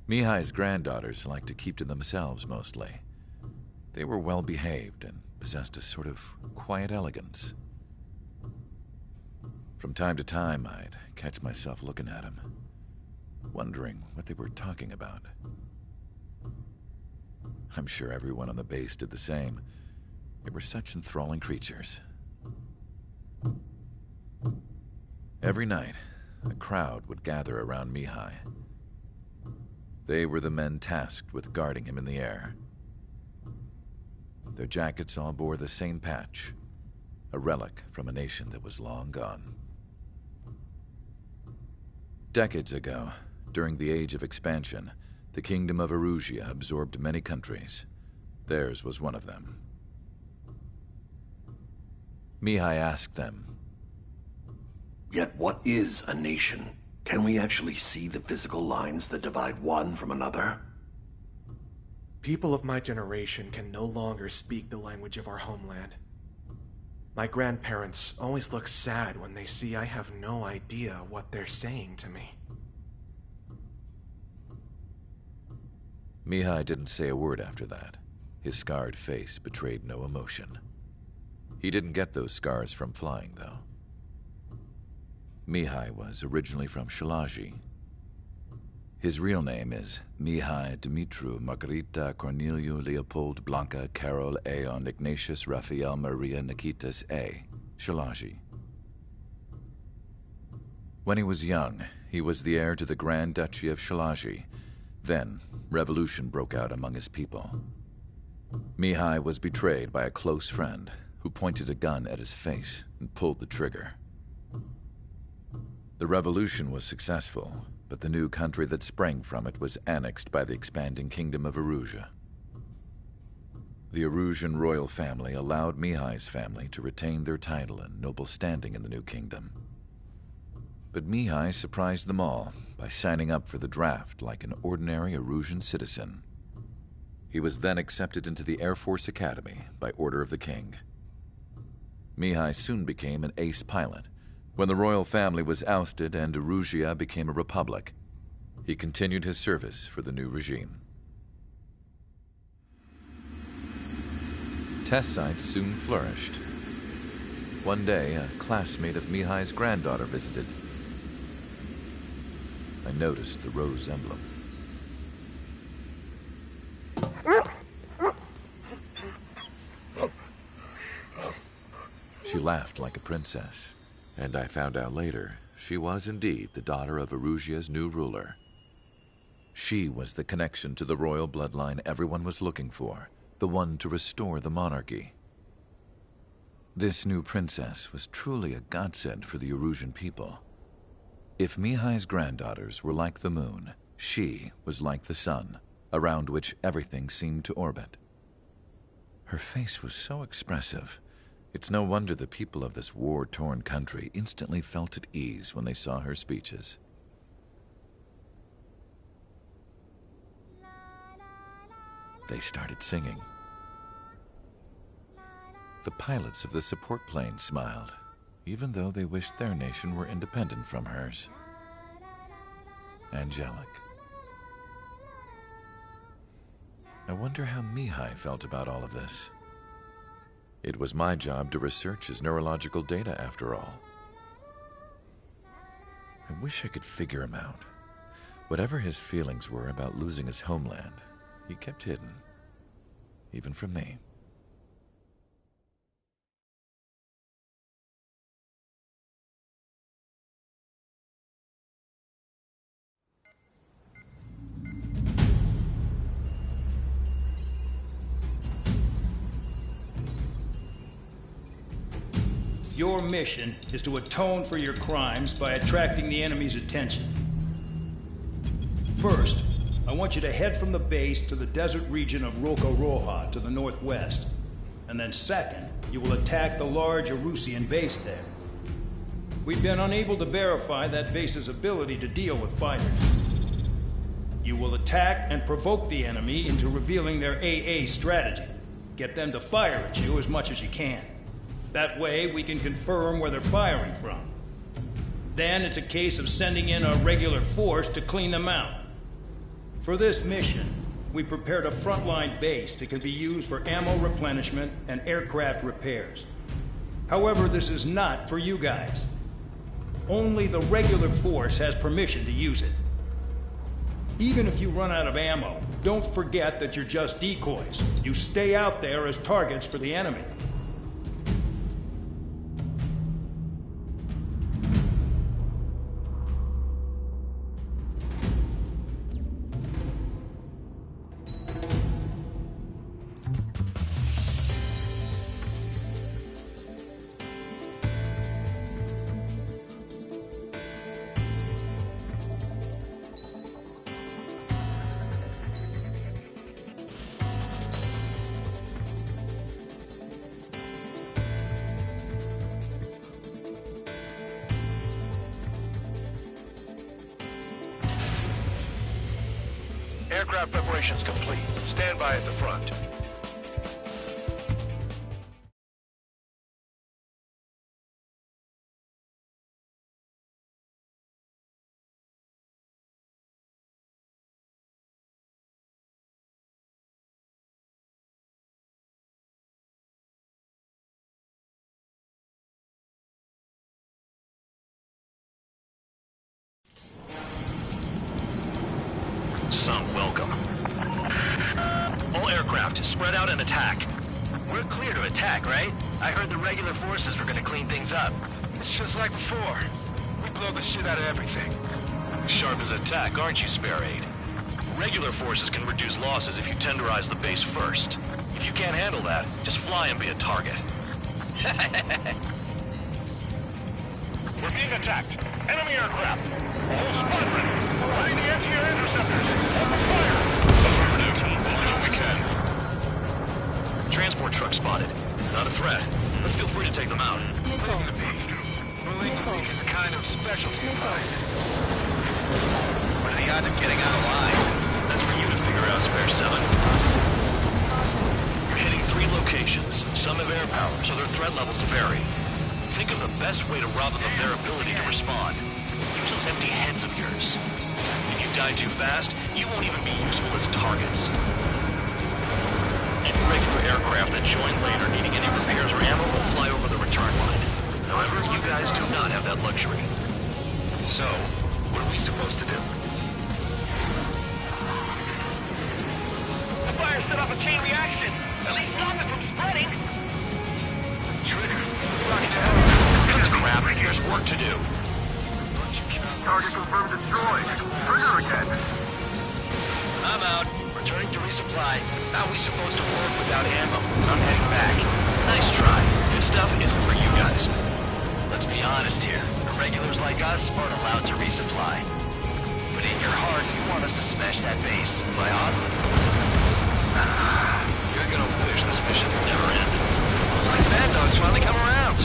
Mihai's granddaughters liked to keep to themselves mostly. They were well behaved and possessed a sort of quiet elegance. From time to time, I'd catch myself looking at them, wondering what they were talking about. I'm sure everyone on the base did the same. They were such enthralling creatures. Every night, a crowd would gather around Mihai. They were the men tasked with guarding him in the air. Their jackets all bore the same patch, a relic from a nation that was long gone. Decades ago, during the Age of Expansion, the Kingdom of Erusia absorbed many countries. Theirs was one of them. Mihai asked them, "Yet what is a nation? Can we actually see the physical lines that divide one from another?" People of my generation can no longer speak the language of our homeland. My grandparents always look sad when they see I have no idea what they're saying to me. Mihai didn't say a word after that. His scarred face betrayed no emotion. He didn't get those scars from flying, though. Mihai was originally from Shalaji. His real name is Mihai Dumitru Margarita Corneliu Leopold Blanca Carol Aeon Ignatius Raphael Maria Nikitas A. Shalaji. When he was young, he was the heir to the Grand Duchy of Shalaji. Then, revolution broke out among his people. Mihai was betrayed by a close friend who pointed a gun at his face and pulled the trigger. The revolution was successful, but the new country that sprang from it was annexed by the expanding Kingdom of Erusia. The Erusian royal family allowed Mihai's family to retain their title and noble standing in the new kingdom. But Mihai surprised them all by signing up for the draft like an ordinary Erusian citizen. He was then accepted into the Air Force Academy by order of the king. Mihai soon became an ace pilot. When the royal family was ousted and Erusia became a republic, he continued his service for the new regime. Test sites soon flourished. One day, a classmate of Mihai's granddaughter visited. I noticed the rose emblem. She laughed like a princess. And I found out later, she was indeed the daughter of Erusia's new ruler. She was the connection to the royal bloodline everyone was looking for, the one to restore the monarchy. This new princess was truly a godsend for the Erusian people. If Mihai's granddaughters were like the moon, she was like the sun, around which everything seemed to orbit. Her face was so expressive. It's no wonder the people of this war-torn country instantly felt at ease when they saw her speeches. They started singing. The pilots of the support plane smiled, even though they wished their nation were independent from hers. Angelic. I wonder how Mihai felt about all of this. It was my job to research his neurological data, after all. I wish I could figure him out. Whatever his feelings were about losing his homeland, he kept hidden, even from me. Your mission is to atone for your crimes by attracting the enemy's attention. First, I want you to head from the base to the desert region of Roca-Roja to the northwest. And then second, you will attack the large Erusian base there. We've been unable to verify that base's ability to deal with fighters. You will attack and provoke the enemy into revealing their AA strategy. Get them to fire at you as much as you can. That way, we can confirm where they're firing from. Then it's a case of sending in a regular force to clean them out. For this mission, we prepared a frontline base that can be used for ammo replenishment and aircraft repairs. However, this is not for you guys. Only the regular force has permission to use it. Even if you run out of ammo, don't forget that you're just decoys. You stay out there as targets for the enemy. Aircraft preparations complete. Stand by at the front. Some welcome. All aircraft, spread out and attack. We're clear to attack, right? I heard the regular forces were gonna clean things up. It's just like before. We blow the shit out of everything. Sharp as attack, aren't you, Spare 8? Regular forces can reduce losses if you tenderize the base first. If you can't handle that, just fly and be a target. We're being attacked. Enemy aircraft. Whole squadron. Ready the anti-air interceptors. Open fire. Team, launch what we can. Transport truck spotted. Not a threat, but feel free to take them out. Believing the beast. Believing the beast is a kind of specialty of mine. What are the odds of getting out alive? That's for you to figure out, Spare 7. You're hitting 3 locations. Some have air power, so their threat levels vary. Think of the best way to rob them of their ability to respond. Use those empty heads of yours. If you die too fast, you won't even be useful as targets. Any regular aircraft that join later needing any repairs or ammo will fly over the return line. However, you guys do not have that luxury. So, what are we supposed to do? The fire set off a chain reaction. At least stop it from spreading. Trigger. Cut the crap. There's work to do. Target confirmed destroyed. Trigger again. I'm out. Returning to resupply. How are we supposed to work without ammo? I'm heading back. Nice try. This stuff isn't for you guys. Let's be honest here. The regulars like us aren't allowed to resupply. But in your heart, you want us to smash that base. Am I on? You're gonna wish this mission would never end. Looks like bad dogs finally come around.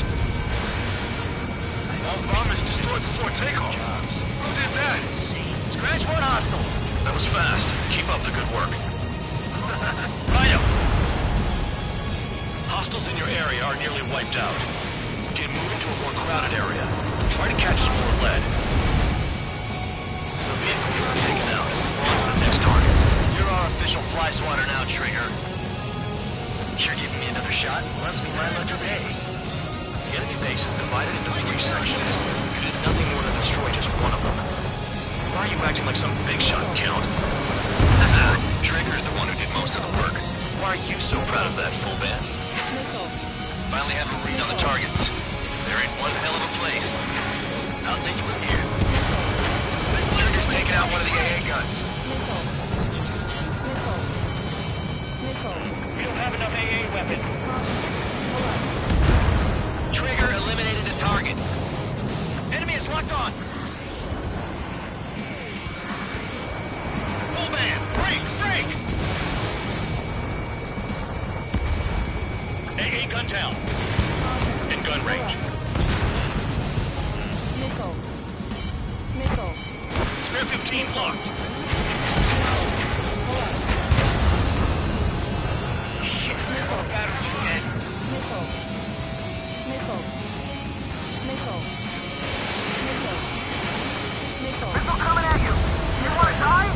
All bombers destroyed before takeoff. Who did that? Scratch one hostile. That was fast. Keep up the good work. Rhino. Hostiles in your area are nearly wiped out. Get moving to a more crowded area. Try to catch some more lead. The vehicles are taken out. We're on to the next target. You're our official fly swatter now, Trigger. You're giving me another shot? Must be my luck today. The enemy base is divided into 3 sections. You did nothing more than destroy just one of them. Why are you acting like some big shot, Count? Trigger's the one who did most of the work. Why are you so proud of that, full band? Finally have a read on the targets. They're in one hell of a place. I'll take you from here. Trigger's taking out one of the AA guns. We don't have enough AA weapons. Trigger eliminated the target. Enemy is locked on. Full man, break, break! AA gun down. In gun range. Nickel. Spare 15 locked. Missile coming at you. You want to die?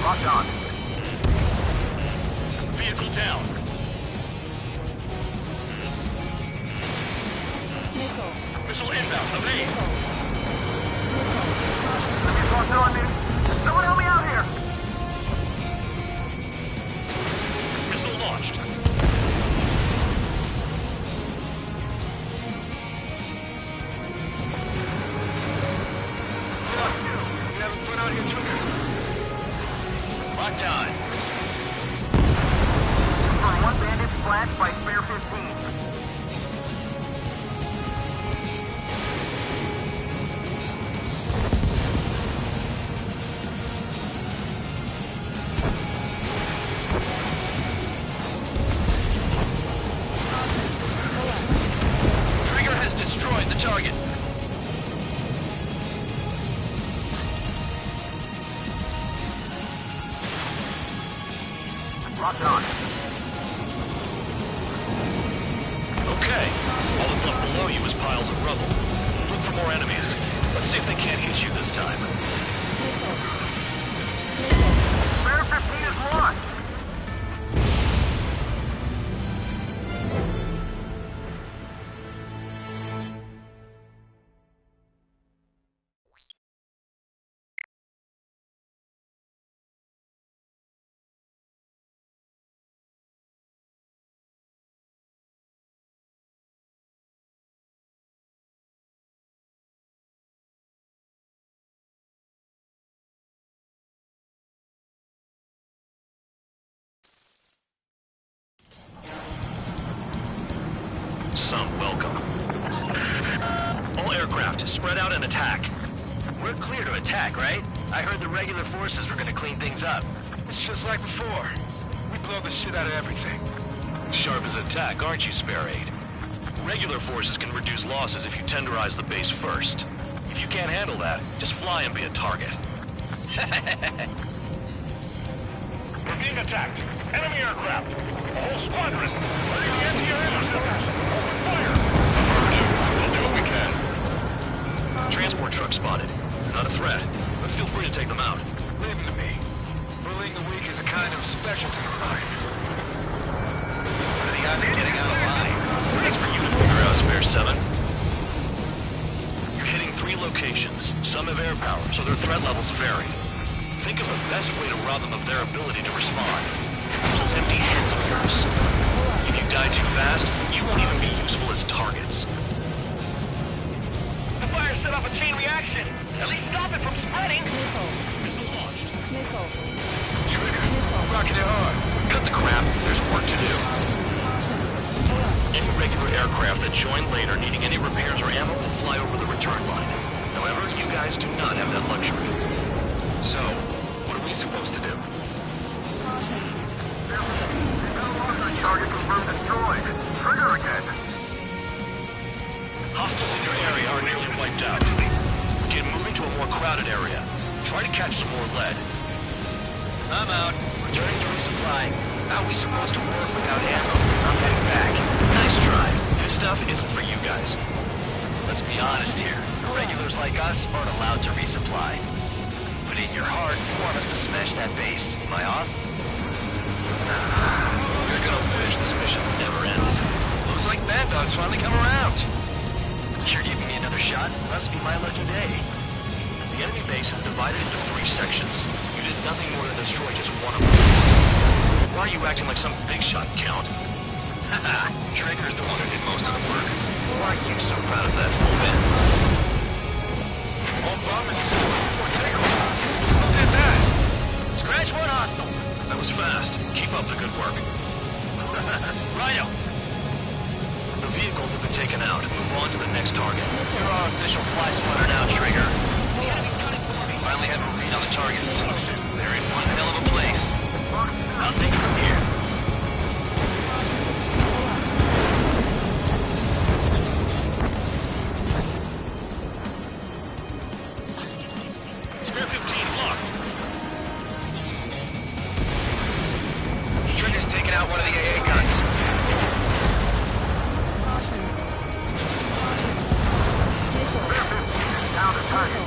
Locked on. Vehicle down. Missile inbound. Evade. Enemy's locked on me. Someone help me out here. Missile launched. You having fun out here, Trigger? Locked on. From one bandit splashed by Spare 15. Trigger has destroyed the target. Locked on. Okay. All that's left below you is piles of rubble. Look for more enemies. Let's see if they can't hit you this time. Spare 15 is lost. Some welcome. All aircraft, spread out and attack. We're clear to attack, right? I heard the regular forces were gonna clean things up. It's just like before. We blow the shit out of everything. Sharp as attack, aren't you, Spare 8? Regular forces can reduce losses if you tenderize the base first. If you can't handle that, just fly and be a target. We're being attacked. Enemy aircraft. A whole squadron. Ready the anti-air interceptors. Open fire. We'll do what we can. Transport truck spotted. Not a threat, but feel free to take them out. Leave them to me. Bullying the weak is a kind of specialty of mine. What are the odds of getting out alive? That's for you to figure out, Spare 7. You're hitting 3 locations. Some have air power, so their threat levels vary. Think of the best way to rob them of their ability to respond. Use those empty heads of yours. If you die too fast, you won't even be useful as targets. The fire set off a chain reaction. At least stop it from spreading. Missile launched. Trigger. Rocking it hard. Cut the crap. There's work to do. Any regular aircraft that join later needing any repairs or ammo will fly over the return line. However, you guys do not have that luxury. So, what are we supposed to do? Target confirmed destroyed. Trigger again. Hostiles in your area are nearly wiped out. Get moving to a more crowded area. Try to catch some more lead. I'm out. Returning to resupply. How are we supposed to work without ammo? I'm heading back. Nice try. This stuff isn't for you guys. Let's be honest here. Regulars like us aren't allowed to resupply. Put in your heart, you want us to smash that base. Am I off? You're gonna wish this mission never ended. Looks like Bad Dog's finally come around. You're giving me another shot? Must be my lucky day. The enemy base is divided into 3 sections. You did nothing more than destroy just one of them. Why are you acting like some big shot, Count? Haha, Trigger's the one who did most of the work. Why are you so proud of that, full man? All bomb is before takeoff. Who did that? Scratch one hostile. That was fast. Keep up the good work. Rhino, The vehicles have been taken out. Move on to the next target. you're our official fly swatter now, Trigger. The enemy's coming for me. Finally have a read on the targets. They're in one hell of a place. I'll take it from here. Spare 15 locked. Trigger's taking out one of the AA guns. Down to target.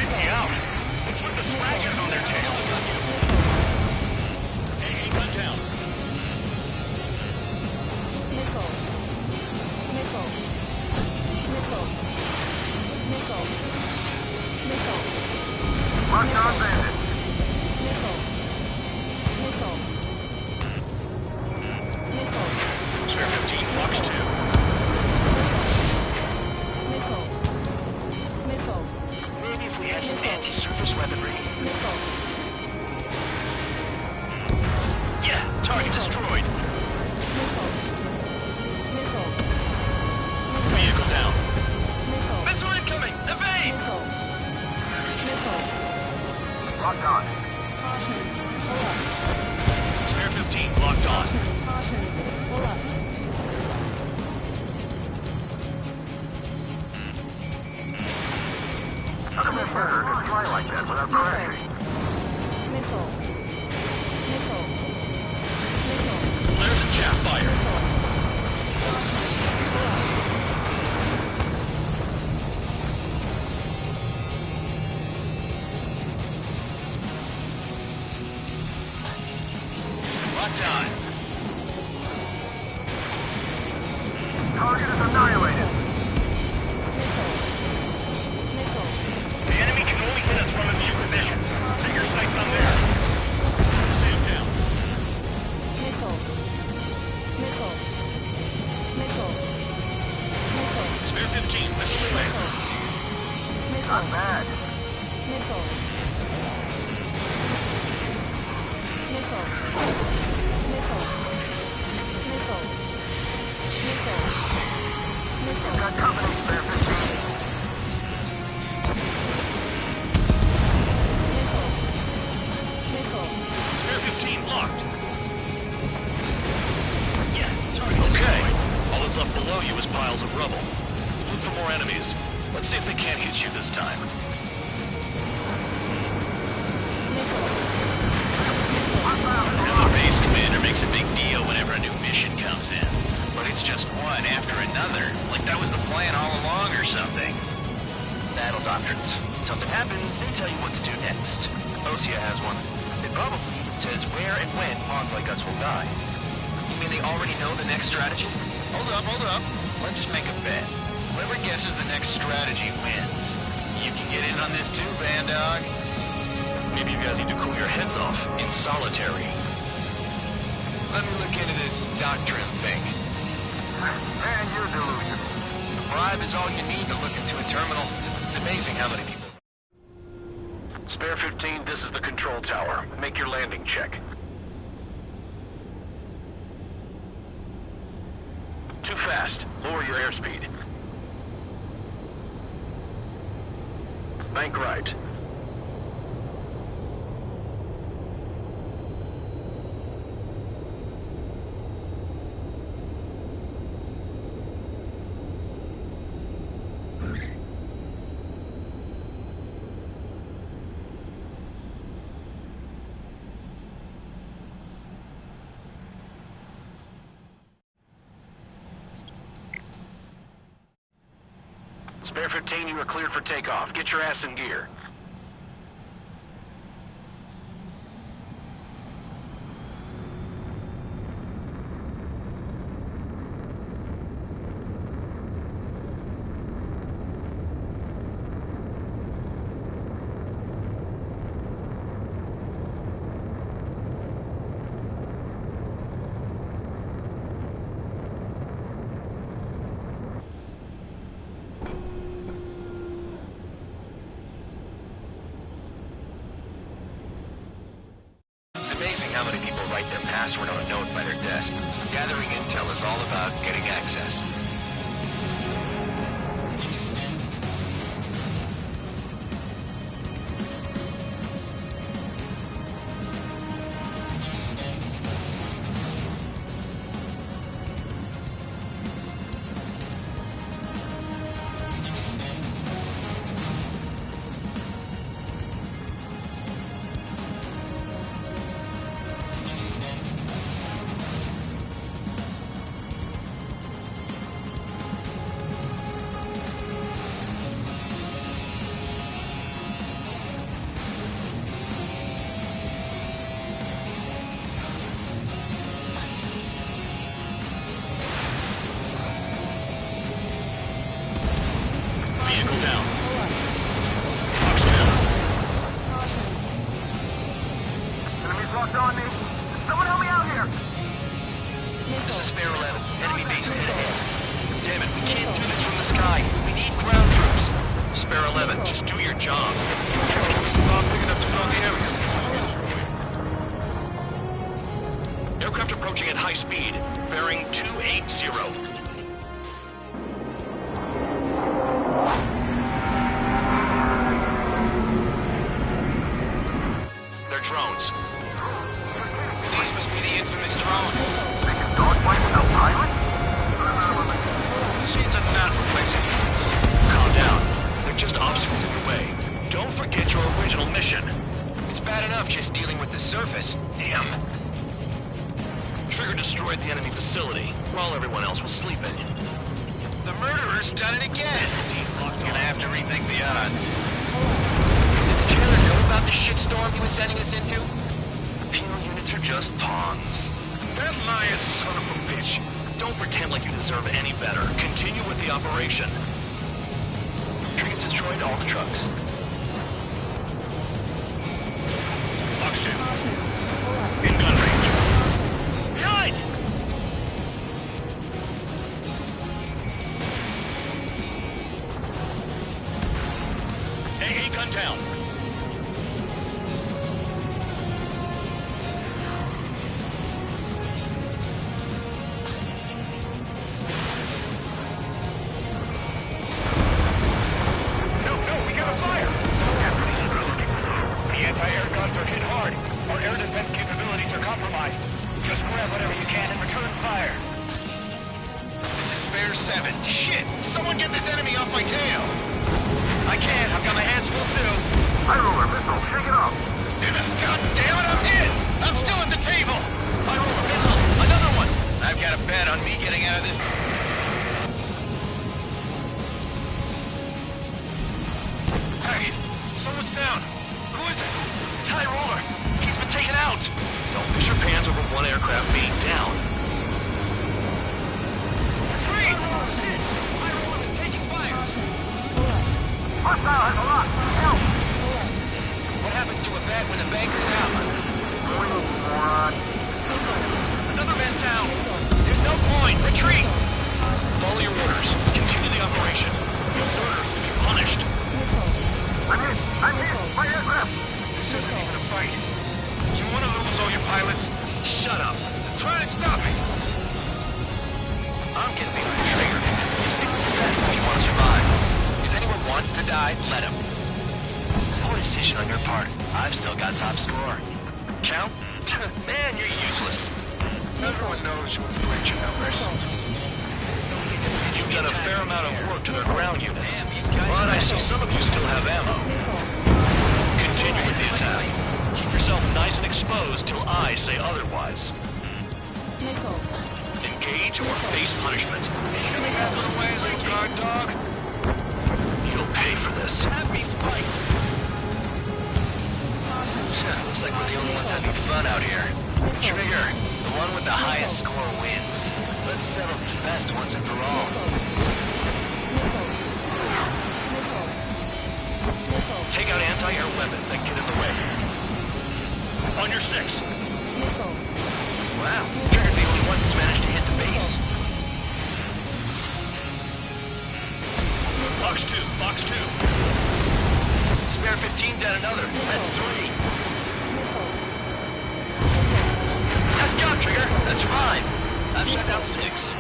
creep me out. What's with the scratches on their tails? Hey, gun down. Nickel. Nickel. Nickel. Nickel. Nickel. Locked on bandit. Nickel. Nickel. Nickel. Spare 15, Fox 2. Nickel. Nickel. Maybe if we had some anti-surface weaponry. Nickel. Yeah, target destroyed. Nickel. Nickel. Vehicle down. Nickel. Missile incoming! Evade! Nickel. Nickel. Locked on. Caution. Pull up. Spare 15, locked on. Caution. Pull up. How come this bird can fly like that without crashing? Nickel. Nickel. Nickel. Flares and chaff fire. Locked on. Target is annihilated. Nickel. The enemy can only hit us from a few positions. Set your sights on there. Sam down. Nickel. Nickel. Nickel. Nickel. Spare 15, missile defense. Not bad. Nickel. Nickel. Nickel. Nickel. Nickel. Nickel. Got company, spare 15. Nickel. Nickel. Spare 15, locked. Yeah, target Okay. destroyed. All that's left below you is piles of rubble. Look for more enemies. Let's see if they can't hit you this time. Now, the base commander makes a big deal whenever a new mission comes in. But it's just one after another. Like that was the plan all along or something. Battle doctrines. Something happens, they tell you what to do next. Osea has one. It probably says where and when pawns like us will die. You mean they already know the next strategy? Hold up. Let's make a bet. Whoever guesses the next strategy wins. You can get in on this too, Bandog. Maybe you guys need to cool your heads off in solitary. Let me look into this doctrine thing. Man, you're delusional. A bribe is all you need to look into a terminal. It's amazing how many people... Spare 15, this is the control tower. Make your landing check. Too fast. Lower your airspeed. Bank right. Spare 15, you are cleared for takeoff. Get your ass in gear. It's amazing how many people write their password on a note by their desk. Gathering intel is all about getting access. down. Fox 2. Enemies locked on me. Someone help me out here. This is Spare 11. Enemy base ahead. Damn it, we can't do this from the sky. We need ground troops. Spare 11, just do your job. Troops not big enough to blow the area. Aircraft approaching at high speed, bearing 280. They're drones. These must be the infamous drones. Dogfight without pilot? Machines are not replacing humans. Calm down. They're just obstacles in your way. Don't forget your original mission. It's bad enough just dealing with the surface. Damn. Trigger destroyed the enemy facility, while everyone else was sleeping. The murderer's done it again. Gonna have to rethink the odds. Did the jailer know about the shitstorm he was sending us into? Penal units are just pawns. That lying son of a bitch. Don't pretend like you deserve any better. Continue with the operation. Trigger's destroyed all the trucks. Fox 2. In gun range. Behind! AA gun down. No, we got a fire! The anti-air guns are hit hard. Our air defense capabilities are compromised. Just grab whatever you can and return fire. This is Spare 7. Shit! Someone get this enemy off my tail! I can't. I've got my hands full too. High roller missile, shake it off. God damn it, I'm in! I'm still at the table! I roll a missile. Another one! I've got a bet on me getting out of this. Hey, someone's down. Who is it? It's High Roller. He's been taken out. Don't piss your pants over one aircraft being down. Free! High Roller is taking fire. Hostile has a lock. Help! What happens to a bet when the banker's out? Another man down. There's no point. Retreat! Follow your orders. Continue the operation. Deserters will be punished. I'm hit! My aircraft! This isn't even a fight. You want to lose all your pilots? Shut up. Try and stop me! I'm getting behind the trigger. You stick with the bet if you want to survive. If anyone wants to die, let him. Poor decision on your part. I've still got top score. Count? Man, you're useless. Everyone knows you inflate your numbers. You've done a fair amount of work to their ground units, but I see some of you still have ammo. Continue with the attack. Keep yourself nice and exposed till I say otherwise. Nickel. Engage or face punishment. Shooting that little way, little guard dog. You'll pay for this. Happy spike. Looks like we're the only ones having fun out here. Trigger, the one with the highest score wins. Let's settle this best once and for all. Take out anti-air weapons that get in the way. On your 6. Wow, Trigger's the only one who's managed to hit the base. Fox 2, Fox 2. Spare 15 down another. That's 3. Nice job, Trigger. That's 5. I've shut down 6.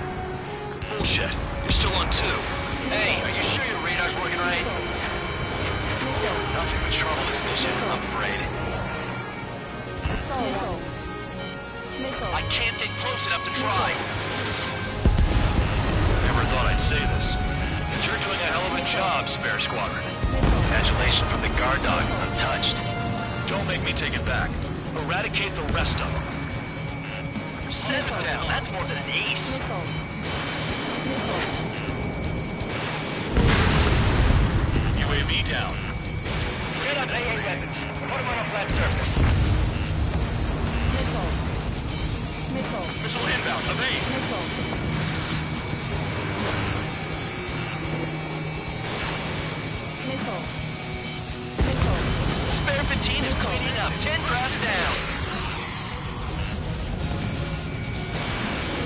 Bullshit. You're still on 2. Hey, are you sure your radar's working right? Nothing but trouble this mission, I'm afraid. I can't get close enough to try. Never thought I'd say this, but you're doing a hell of a job, Spare Squadron. Congratulations from the guard dog, untouched. Don't make me take it back. Eradicate the rest of them. 7 down, that's more than an ace. UAV down. Get up AA weapons. Put them on a flat surface. Missile inbound. Evade. 13 is cleaning up. 10 crafts down.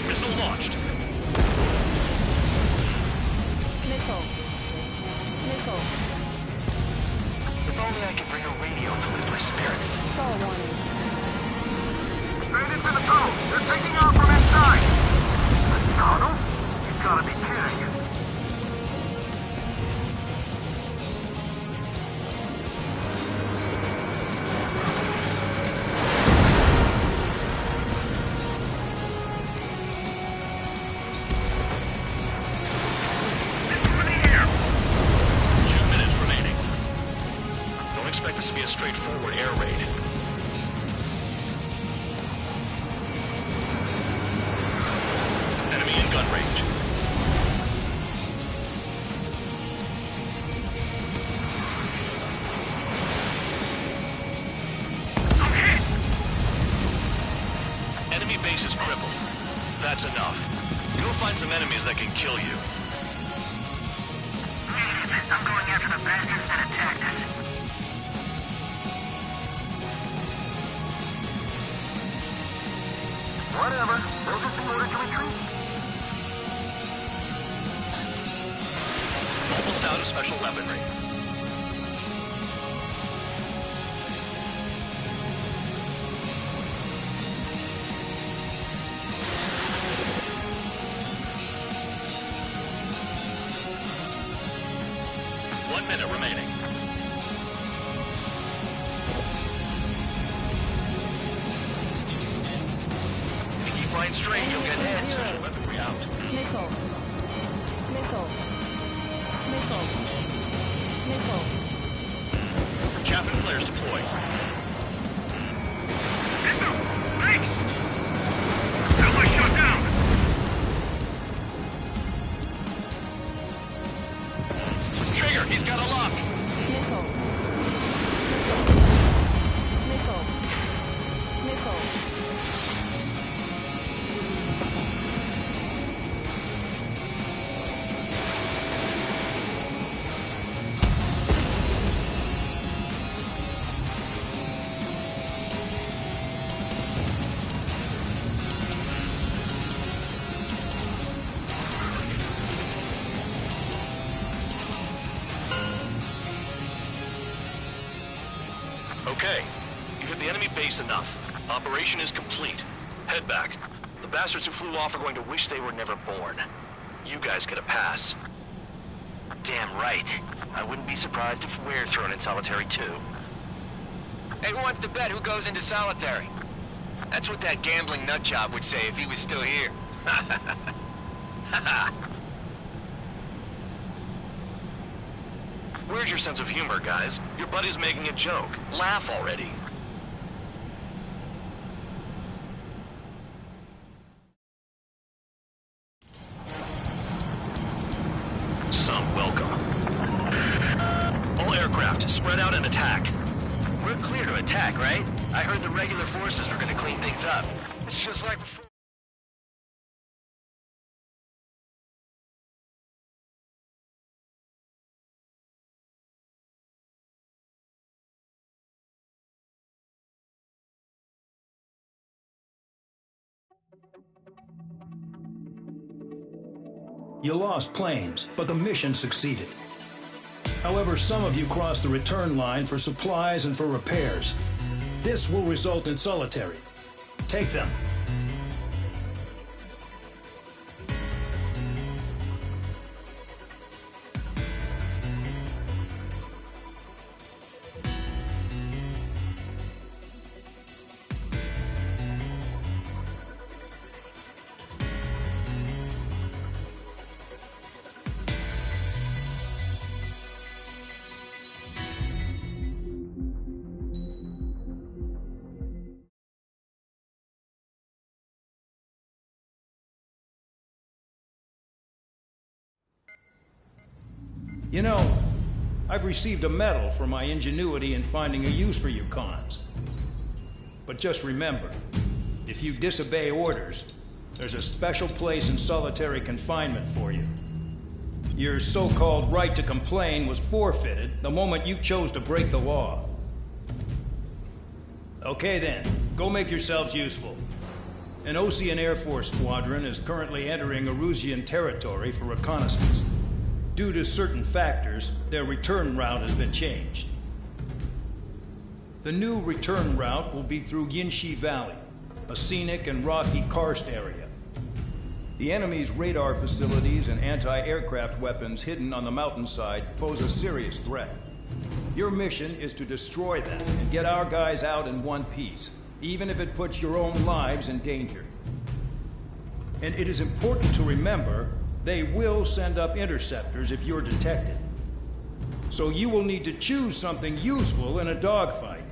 Missile launched. Missile. Missile. If only I could bring a radio to lift my spirits. Fall warning. Straight into the tunnel. They're taking off from inside. The tunnel? You've got to be kidding. Straightforward air raid. Enemy in gun range. I'm hit! Enemy base is crippled. That's enough. Go find some enemies that can kill you. I'm going after the bastards that attacked us. Whatever. They'll just be ordered to retreat. Almost out of special weaponry. Minute remaining. If you flying straight, you'll get hit. Special weaponry out. Missile. Missile. Missile. Missile. Chaff and flares deployed. Hey! Ally shot down! Trigger, he's got a lock. Missile. Missile. Missile. Okay, you've hit the enemy base enough. Operation is complete. Head back. The bastards who flew off are going to wish they were never born. You guys get a pass. Damn right. I wouldn't be surprised if we're thrown in solitary too. Hey, who wants to bet who goes into solitary? That's what that gambling nutjob would say if he was still here. Where's your sense of humor, guys? Your buddy's making a joke. Laugh already. Some welcome. All aircraft, spread out and attack. We're clear to attack, right? I heard the regular forces were gonna clean things up. It's just like before. You lost planes, but the mission succeeded. However, some of you crossed the return line for supplies and for repairs. This will result in solitary. Take them. You know, I've received a medal for my ingenuity in finding a use for you cons. But just remember, if you disobey orders, there's a special place in solitary confinement for you. Your so-called right to complain was forfeited the moment you chose to break the law. Okay then, go make yourselves useful. An Osean Air Force squadron is currently entering Erusian territory for reconnaissance. Due to certain factors, their return route has been changed. The new return route will be through Yinshi Valley, a scenic and rocky karst area. The enemy's radar facilities and anti-aircraft weapons hidden on the mountainside pose a serious threat. Your mission is to destroy them and get our guys out in one piece, even if it puts your own lives in danger. And it is important to remember, they will send up interceptors if you're detected. So you will need to choose something useful in a dogfight.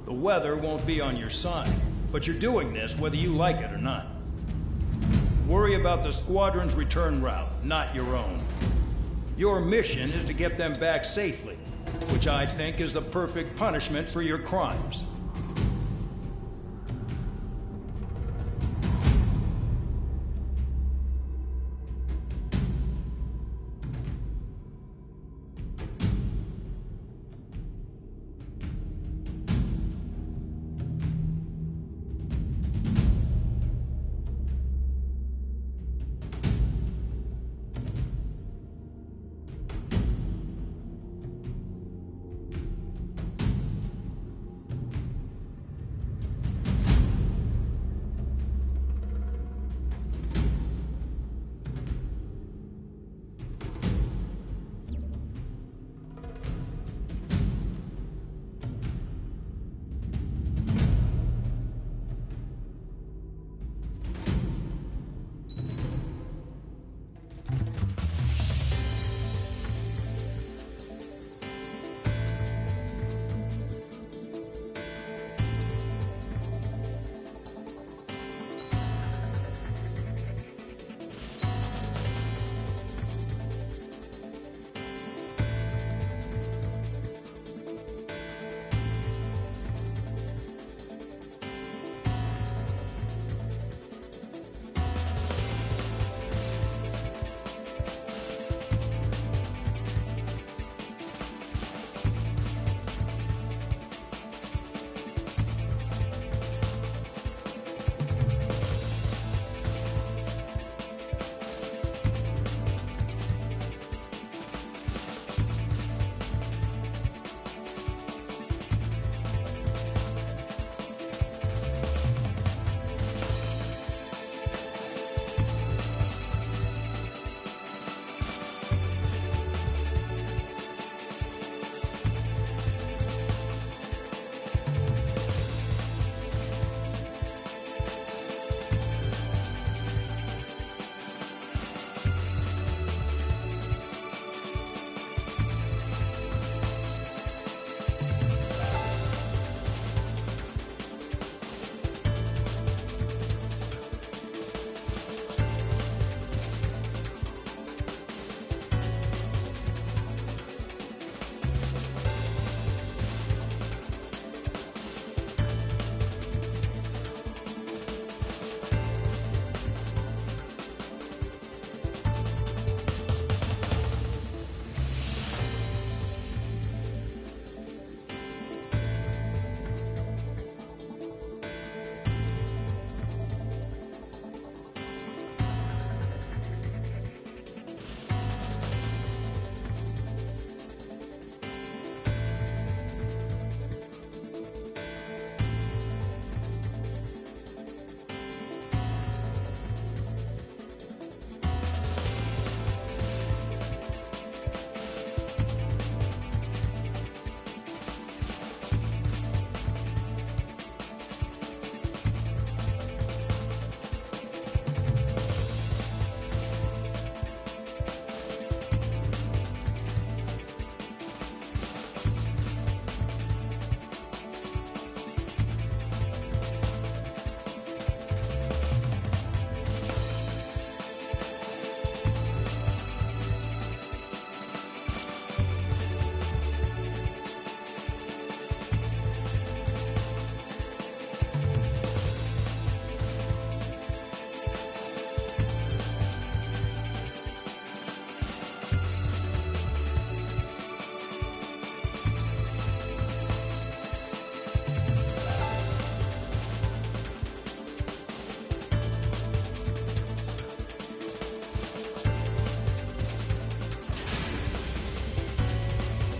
The weather won't be on your side, but you're doing this whether you like it or not. Worry about the squadron's return route, not your own. Your mission is to get them back safely, which I think is the perfect punishment for your crimes.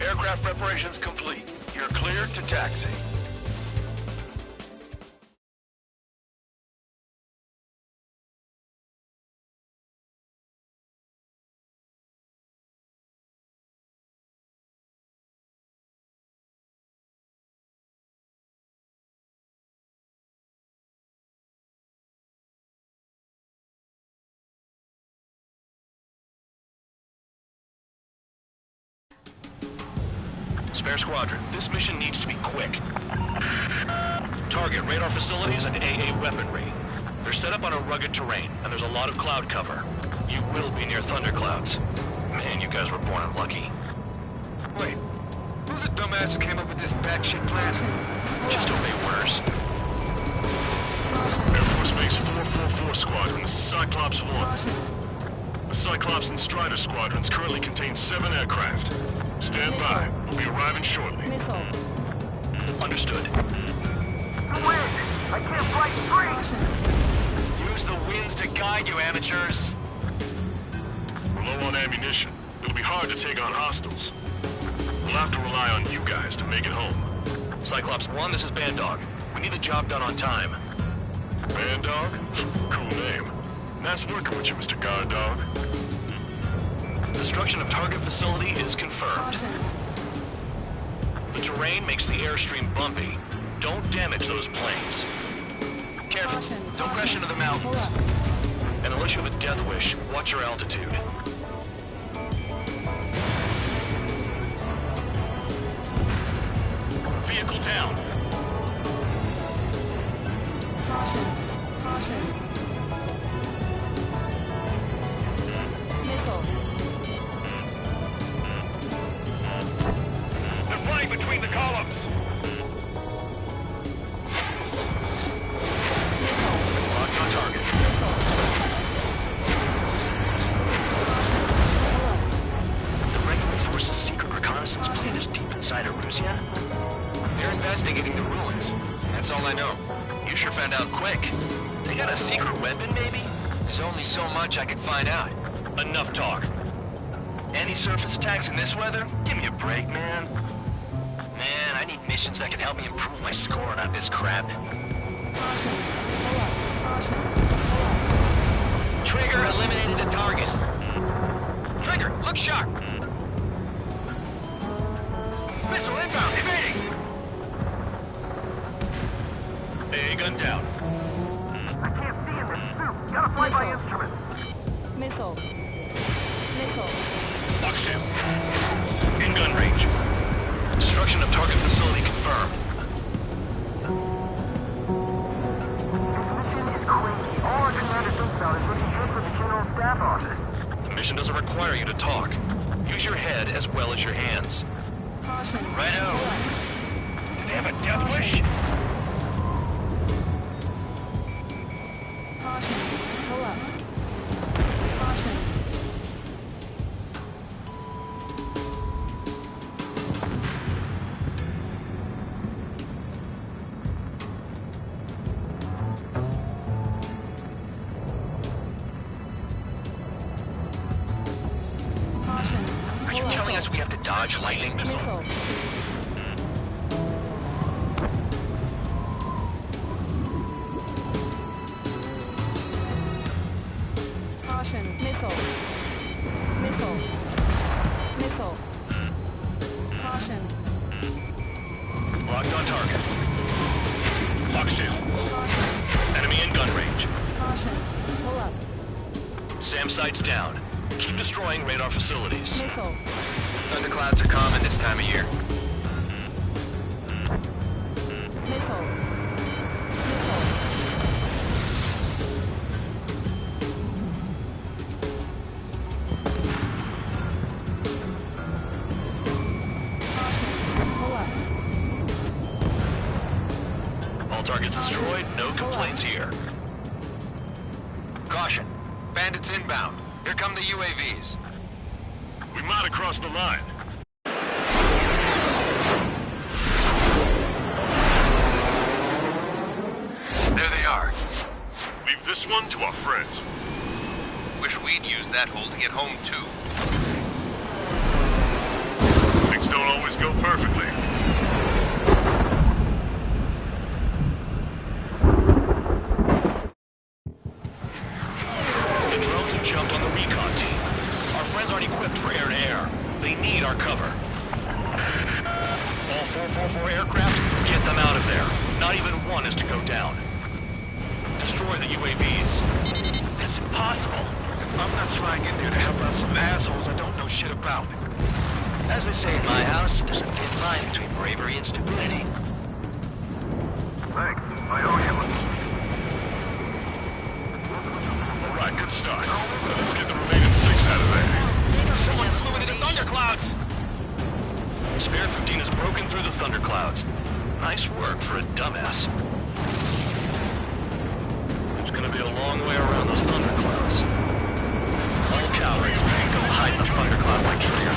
Aircraft preparations complete. You're cleared to taxi. Spare Squadron, this mission needs to be quick. Target radar facilities and AA weaponry. They're set up on a rugged terrain, and there's a lot of cloud cover. You will be near thunderclouds. Man, you guys were born unlucky. Wait, who's the dumbass who came up with this batshit plan? Just obey orders. Air Force Base 444 Squadron, this is Cyclops 1. The Cyclops and Strider squadrons currently contain 7 aircraft. Stand by. We'll be arriving shortly. Missile. Understood. Wind! I can't fight free! Use the winds to guide you, amateurs. We're low on ammunition. It'll be hard to take on hostiles. We'll have to rely on you guys to make it home. Cyclops 1, this is Bandog. We need the job done on time. Bandog? Cool name. Nice working with you, Mr. Guard Dog. Destruction of target facility is confirmed. The terrain makes the airstream bumpy. Don't damage those planes. Careful. Don't crash into the mountains. And unless you have a death wish, watch your altitude. Vehicle down. Missile. They're flying between the columns. Locked on target. The regular force's secret reconnaissance plane is deep inside Erusea? They're investigating the ruins. That's all I know. You sure found out quick. They got a secret weapon, maybe? There's only so much I can find out. Enough talk. Any surface attacks in this weather? Give me a break, man. Man, I need missions that can help me improve my score, not this crap. Trigger eliminated the target. Trigger, look sharp. Missile inbound, evading. A gun down. I can't see in this suit. Gotta fly by instrument. Missile. Missile. Box 2. In gun range. Destruction of target facility confirmed. This mission is crazy. All our commander thinks about is looking good for the General Staff Office. The mission doesn't require you to talk. Use your head as well as your hands. Righto. Do they have a death wish? Pull up. Caution. Are you telling us we have to dodge lightning? Missile. Caution. Missile. Missile. Missile. Caution. Locked on target. Box 2. Enemy in gun range. Caution. Pull up. SAM sights down. Keep destroying radar facilities. Missile. Thunderclouds are common this time of year. Missile. Missile. Caution. Pull up. All targets destroyed. No complaints here. Caution. Bandits inbound. Here come the UAVs. We might have crossed the line. There they are. Leave this one to our friends. Wish we'd used that hole to get home, too. Things don't always need our cover. All 444 aircraft, get them out of there. Not even one is to go down. Destroy the UAVs. That's impossible. I'm not flying in there to help out some assholes I don't know shit about. As they say in my house, there's a thin line between bravery and stupidity. Thanks. I owe you one. All right, good start. Now let's get the remaining 6 out of there. Someone flew into the thunderclouds! Spare 15 has broken through the thunderclouds. Nice work for a dumbass. It's gonna be a long way around those thunderclouds. All cowards, go hide in the thunderclouds like Trigger.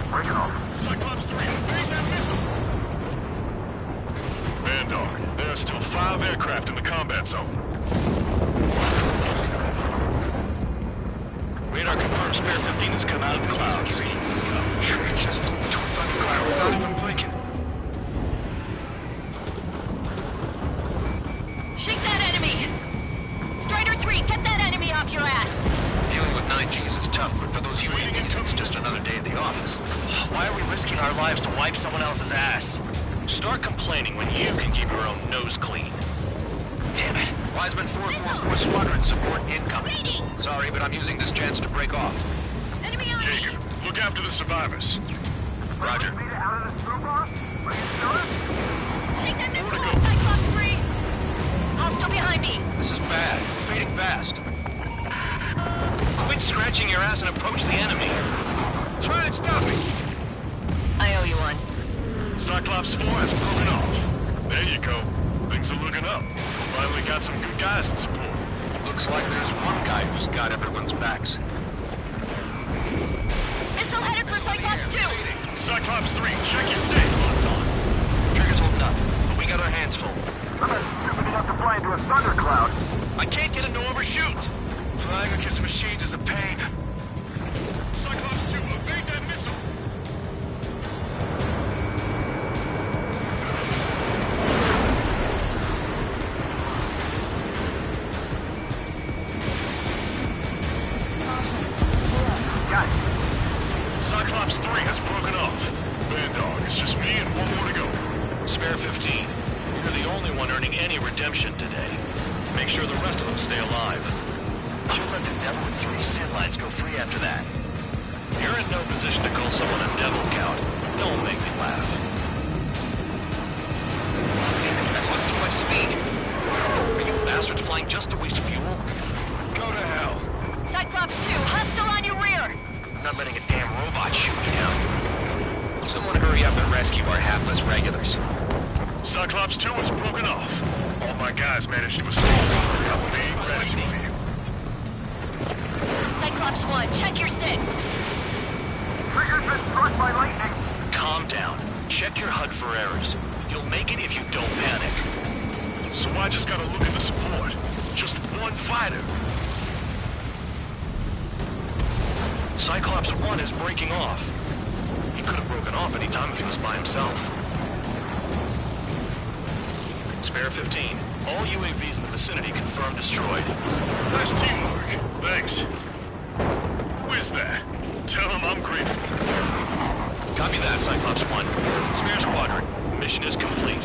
Break it off. Cyclops 3, evade that missile! Bandog, there are still 5 aircraft in the combat zone. Radar confirms Spare 15 has come out of the clouds. Tree just flew into a thundercloud without even blinking. Shake that enemy! Strider 3, get that enemy off your ass! Dealing with 9Gs is tough, but for those UAVs, it's just another day at the office. Why are we risking our lives to wipe someone else's ass? Start complaining when you can keep your own nose clean. Damn it. Wiseman 444 Squadron support incoming. Waiting. Sorry, but I'm using this chance to break off. Enemy on me! Jaeger, look after the survivors. Roger. Lead it out of the screw box? Are you sure? Shake that missile off, Cyclops 3! Hostile behind me! This is bad. Fading fast. Quit scratching your ass and approach the enemy. Try and stop me! I owe you one. Cyclops 4 has broken off. There you go. Things are looking up. Finally got some good guys in support. Looks like there's one guy who's got everyone's backs. Missile headed for Cyclops 2! Cyclops 3, check your 6! Trigger's holding up, but we got our hands full. I'm not stupid enough to fly into a thundercloud. I can't get him to overshoot! Flying against machines is a pain. Cyclops 2, evade that missile! Cyclops 3 has broken off. Bandog, it's just me and one more to go. Spare 15, you're the only one earning any redemption today. Make sure the rest of them stay alive. You'll let the devil with 3 sin lines go free after that. You're in no position to call someone a devil, Count. Don't make me laugh. Damn it, that was too much speed. Are you bastards flying just to waste fuel? Go to hell. Cyclops 2, hostile on your rear! I'm not letting a damn robot shoot me down. Someone hurry up and rescue our hapless regulars. Cyclops 2 has broken off. All my guys managed to escape. Got big gratitude for you. Cyclops 1, check your 6! Trigger's been struck by lightning. Calm down. Check your HUD for errors. You'll make it if you don't panic. So I just gotta look at the support. Just one fighter. Cyclops 1 is breaking off. He could have broken off any time if he was by himself. Spare 15. All UAVs in the vicinity confirmed destroyed. Nice teamwork. Thanks. Who is that? Tell him I'm grateful. Copy that, Cyclops 1. Spare Squadron. Mission is complete.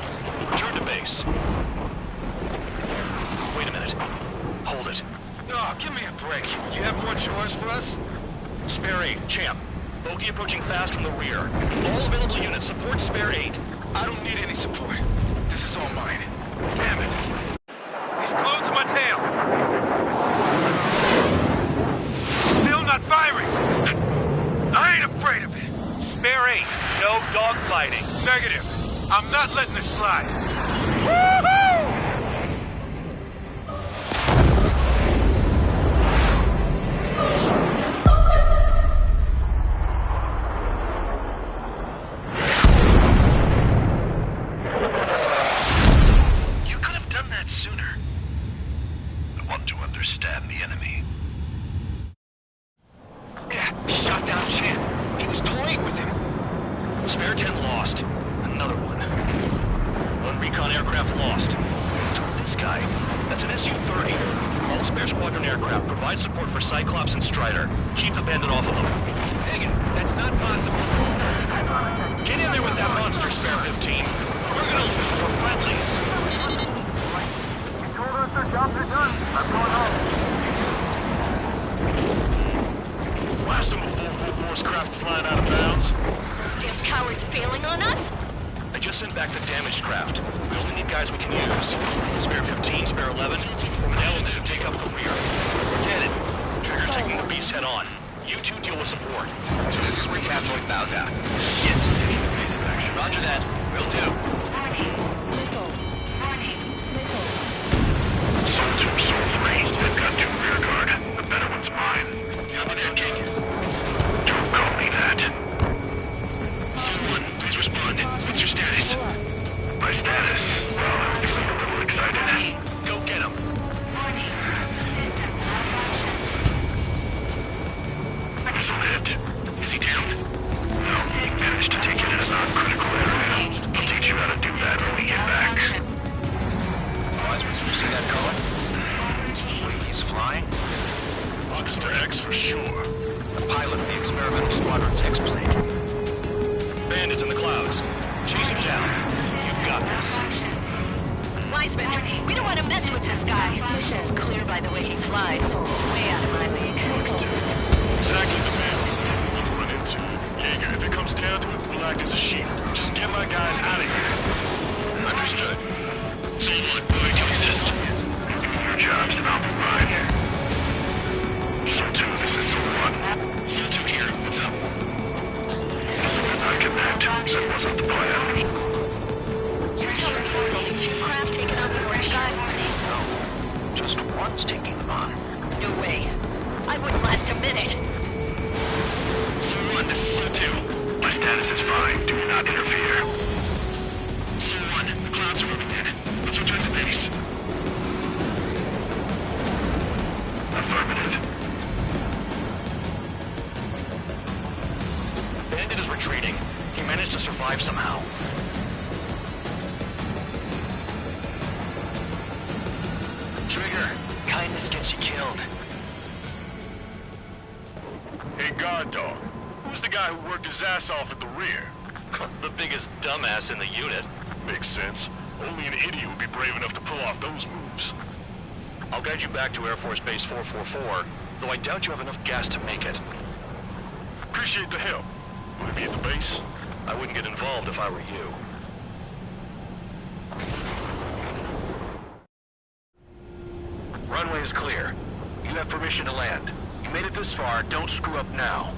Return to base. Wait a minute. Hold it. Oh, give me a break. You have more chores for us? Spare 8, Champ. Bogey approaching fast from the rear. All available units support Spare 8. I don't need any support. This is all mine. Damn it. He's glued to my tail. Still not firing. I ain't afraid of it. Spare 8, no dogfighting. Negative. I'm not letting this slide. Woohoo! You could have done that sooner. I want to understand the enemy. Shot down Champ. He was toying with him. Spare 10 lost. Another one. One recon aircraft lost. To this guy. That's an Su-30. All Spare Squadron aircraft provide support for Cyclops and Strider. Keep the bandit off of them. 444's craft flying out of bounds? Those damn cowards failing on us? I just sent back the damaged craft. We only need guys we can use. Spare 15, spare 11, from an element to take up the rear. Get it. Trigger's taking the beast head on. You two deal with support. So this is where Tabloid bows out. Shit. Roger that. Will do. Missile. Missile. Soul 2, Soul 3. They've got 2 rear guard. The better one's mine. Copy that, Jake. Don't call me that. Soul 1, please respond. What's your status? My status? Well, I'm feeling a little excited. Go get him. Missile hit. Is he down? No, he managed to take it in a non-critical area. I'll teach you how to do that when we get back. Wiseman, did you see that color? Wait, he's flying? Monster X for sure. The pilot of the experimental squadron's X-plane. Bandits in the clouds. Chase him down. You've got this. Wiseman, we don't want to mess with this guy. It's clear by the way he flies. Way out of my league. Exactly the man we will run into. Jaeger, if it comes down to it, we'll act as a shield. Just get my guys out of here. Understood. Soul 1, going to assist. You do your jobs and I'll be mine. Soul 2, this is Soul 1. Soul 2 here. What's up? We're not connect. That wasn't the plan. You're telling me there's only 2 craft taking on the orange guy? No. Just one's taking them on. No way. I wouldn't last a minute. Soul 1, this is Soul 2. My status is fine. Do not interfere. Soul 1, the clouds are moving in. Let's return to base. Affirmative. Bandit is retreating. He managed to survive somehow. Trigger, kindness gets you killed. Hey, guard dog. Who's the guy who worked his ass off at the rear? The biggest dumbass in the unit. Makes sense. Only an idiot would be brave enough to pull off those moves. I'll guide you back to Air Force Base 444, though I doubt you have enough gas to make it. Appreciate the help. Will it be at the base? I wouldn't get involved if I were you. Runway is clear. You have permission to land. You made it this far, don't screw up now.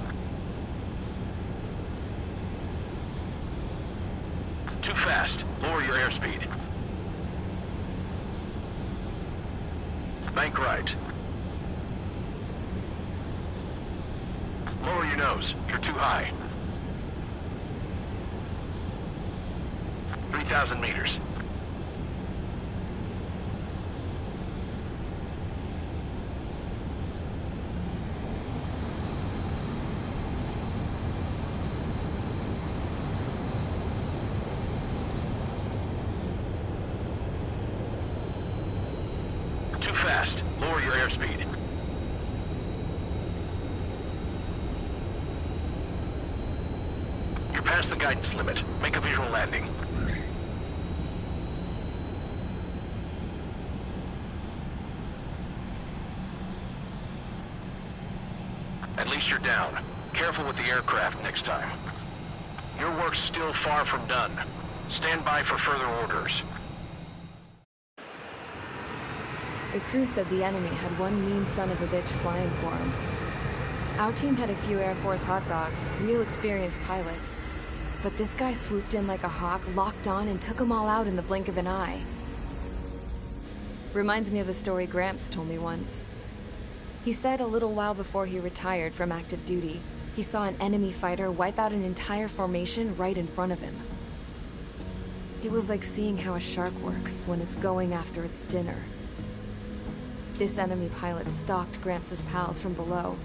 Too fast. Lower your airspeed. Bank right. Lower your nose. You're too high. 3,000 meters. Too fast. Lower your airspeed. You're past the guidance limit. Make a visual landing. At least you're down. Careful with the aircraft next time. Your work's still far from done. Stand by for further orders. The crew said the enemy had one mean son of a bitch flying for him. Our team had a few Air Force hot dogs, real experienced pilots. But this guy swooped in like a hawk, locked on, and took them all out in the blink of an eye. Reminds me of a story Gramps told me once. He said a little while before he retired from active duty, he saw an enemy fighter wipe out an entire formation right in front of him. It was like seeing how a shark works when it's going after its dinner. This enemy pilot stalked Gramps' pals from below,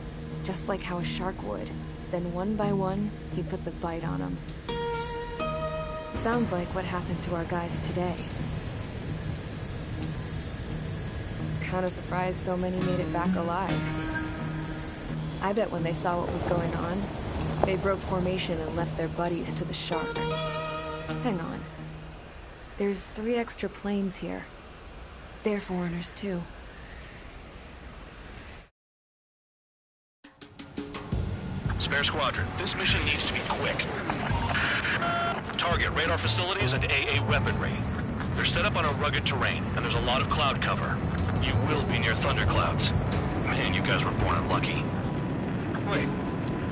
just like how a shark would. Then one by one, he put the bite on them. Sounds like what happened to our guys today. Kinda surprised so many made it back alive. I bet when they saw what was going on, they broke formation and left their buddies to the shark. Hang on. There's 3 extra planes here. They're foreigners too. Spare Squadron, this mission needs to be quick. Target radar facilities and AA weaponry. They're set up on a rugged terrain, and there's a lot of cloud cover. You will be near thunderclouds. Man, you guys were born unlucky. Wait,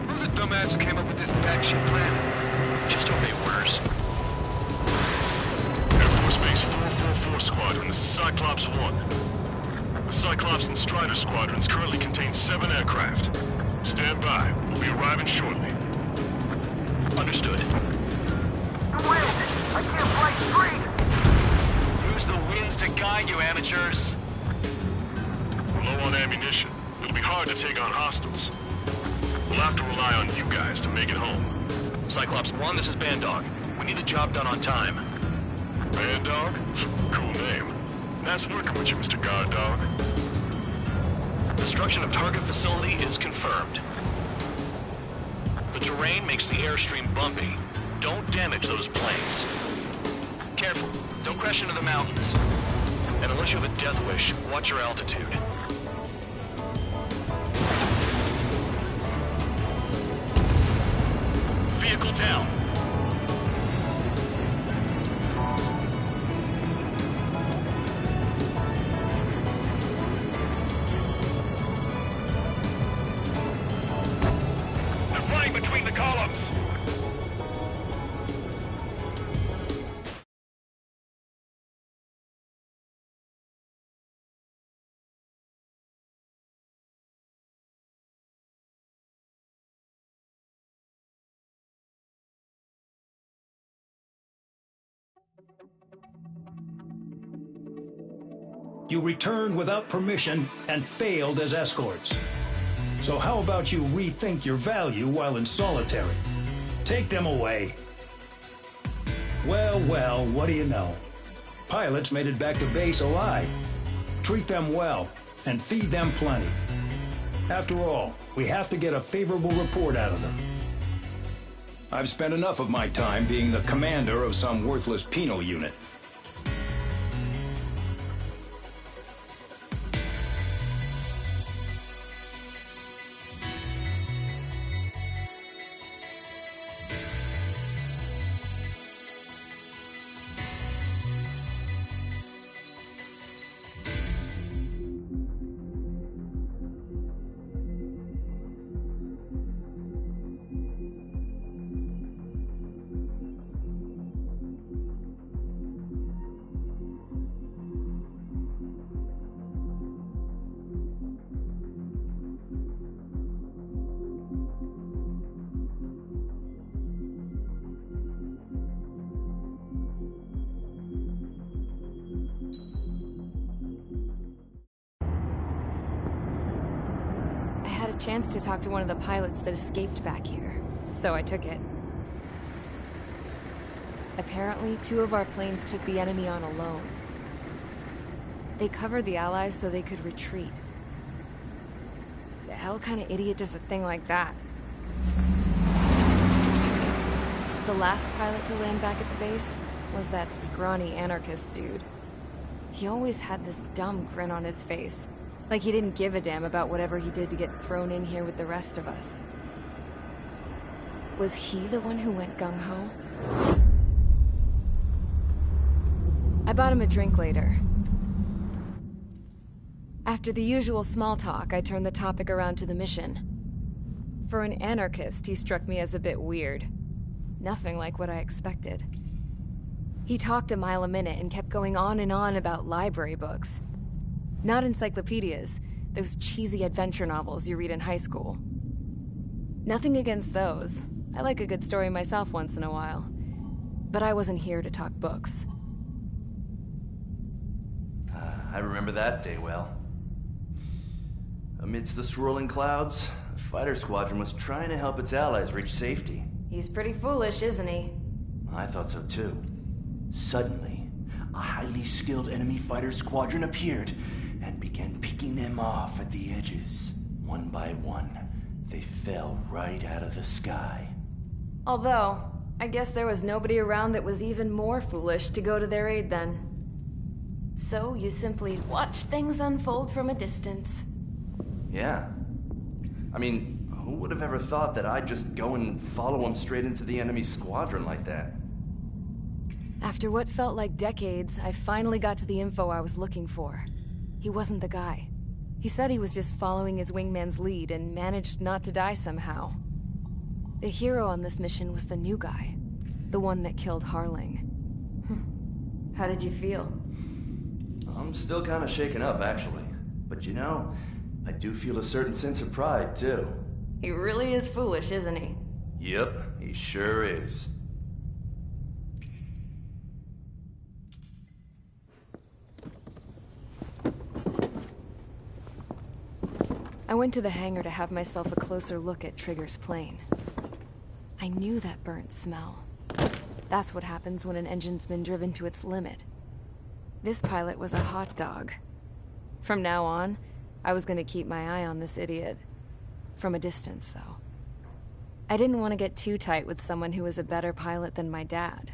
who's the dumbass who came up with this batshit plan? Just obey orders. Air Force Base 444 Squadron, this is Cyclops 1. The Cyclops and Strider squadrons currently contain 7 aircraft. Stand by. We'll be arriving shortly. Understood. The wind! I can't fly straight! Use the winds to guide you, amateurs. We're low on ammunition. It'll be hard to take on hostiles. We'll have to rely on you guys to make it home. Cyclops 1, this is Bandog. We need the job done on time. Bandog? Cool name. Nice working with you, Mr. Guard Dog. Destruction of target facility is confirmed. The terrain makes the airstream bumpy. Don't damage those planes. Careful. Don't crash into the mountains. And unless you have a death wish, watch your altitude. Vehicle down. They're flying between the columns. You returned without permission and failed as escorts. So how about you rethink your value while in solitary? Take them away. Well, well, what do you know? Pilots made it back to base alive. Treat them well and feed them plenty. After all, we have to get a favorable report out of them. I've spent enough of my time being the commander of some worthless penal unit. I had a chance to talk to one of the pilots that escaped back here, so I took it. Apparently, 2 of our planes took the enemy on alone. They covered the Allies so they could retreat. The hell kind of idiot does a thing like that? The last pilot to land back at the base was that scrawny anarchist dude. He always had this dumb grin on his face, like he didn't give a damn about whatever he did to get thrown in here with the rest of us. Was he the one who went gung-ho? I bought him a drink later. After the usual small talk, I turned the topic around to the mission. For an anarchist, he struck me as a bit weird. Nothing like what I expected. He talked a mile a minute and kept going on and on about library books. Not encyclopedias, those cheesy adventure novels you read in high school. Nothing against those. I like a good story myself once in a while. But I wasn't here to talk books. I remember that day well. Amidst the swirling clouds, the fighter squadron was trying to help its allies reach safety. He's pretty foolish, isn't he? I thought so too. Suddenly, a highly skilled enemy fighter squadron appeared and began picking them off at the edges. One by one, they fell right out of the sky. Although, I guess there was nobody around that was even more foolish to go to their aid then. So you simply watch things unfold from a distance. Yeah. I mean, Who would have ever thought that I'd just go and follow him straight into the enemy squadron like that? After what felt like decades, I finally got to the info I was looking for. He wasn't the guy. He said he was just following his wingman's lead and managed not to die somehow. The hero on this mission was the new guy. The one that killed Harling. How did you feel? I'm still kind of shaken up, actually. But you know, I do feel a certain sense of pride, too. He really is foolish, isn't he? Yep, he sure is. I went to the hangar to have myself a closer look at Trigger's plane. I knew that burnt smell. That's what happens when an engine's been driven to its limit. This pilot was a hot dog. From now on, I was gonna keep my eye on this idiot. From a distance, though. I didn't want to get too tight with someone who was a better pilot than my dad.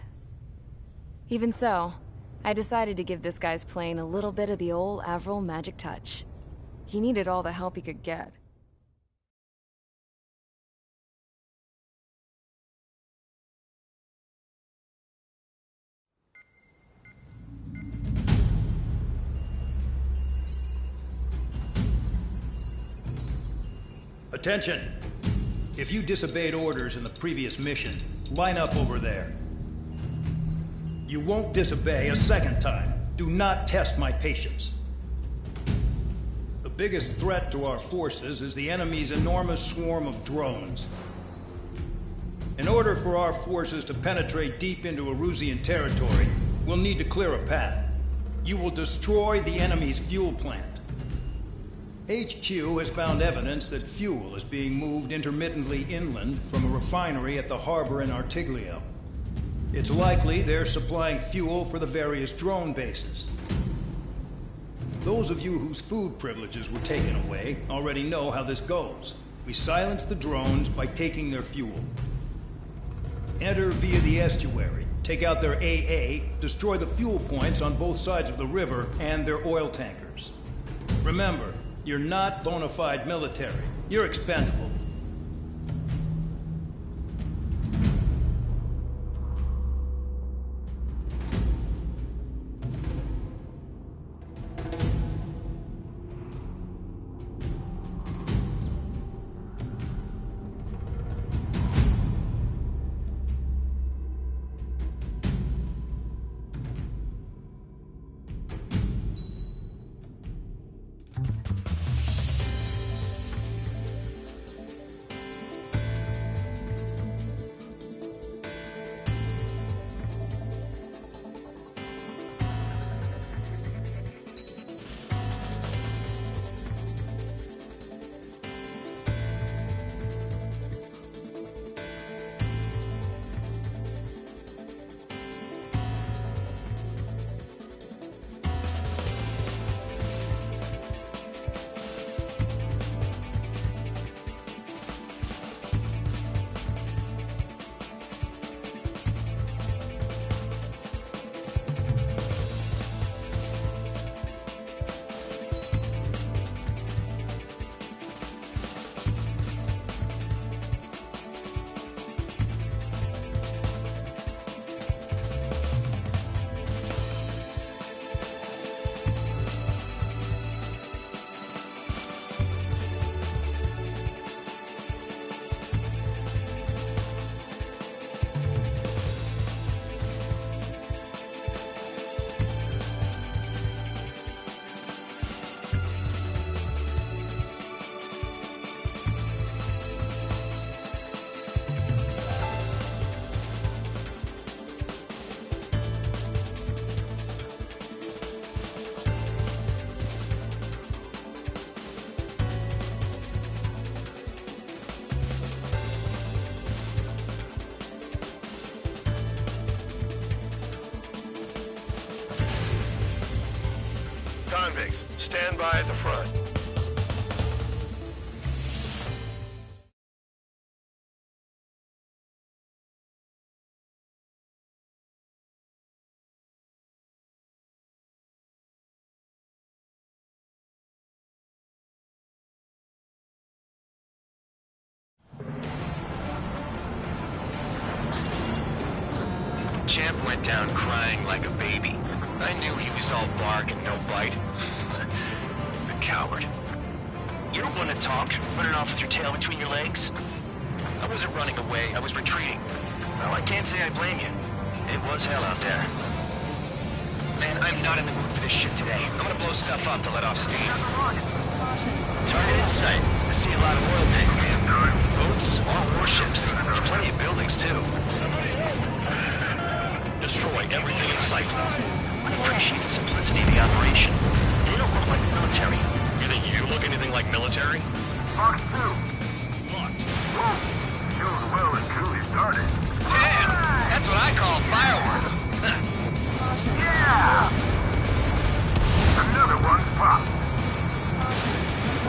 Even so, I decided to give this guy's plane a little bit of the old Avril magic touch. He needed all the help he could get. Attention! If you disobeyed orders in the previous mission, line up over there. You won't disobey a second time. Do not test my patience. The biggest threat to our forces is the enemy's enormous swarm of drones. In order for our forces to penetrate deep into Erusian territory, we'll need to clear a path. You will destroy the enemy's fuel plant. HQ has found evidence that fuel is being moved intermittently inland from a refinery at the harbor in Artiglio. It's likely they're supplying fuel for the various drone bases. Those of you whose food privileges were taken away already know how this goes. We silence the drones by taking their fuel. Enter via the estuary, take out their AA, destroy the fuel points on both sides of the river and their oil tankers. Remember, you're not bona fide military. You're expendable. Convicts, stand by at the front. Champ went down crying like a baby. I knew he was all bark and no bite. The coward. You don't want to talk, running off with your tail between your legs? I wasn't running away, I was retreating. Well, I can't say I blame you. It was hell out there. Man, I'm not in the mood for this shit today. I'm gonna blow stuff up to let off steam. Target in sight. I see a lot of oil tanks. Boats, all warships. There's plenty of buildings, too. Destroy everything in sight. I appreciate the simplicity of the operation. They don't look like the military. You think you look anything like military? Mark 2. Locked. Shows well and truly started. Damn! That's what I call fireworks. Yeah! Another one's popped.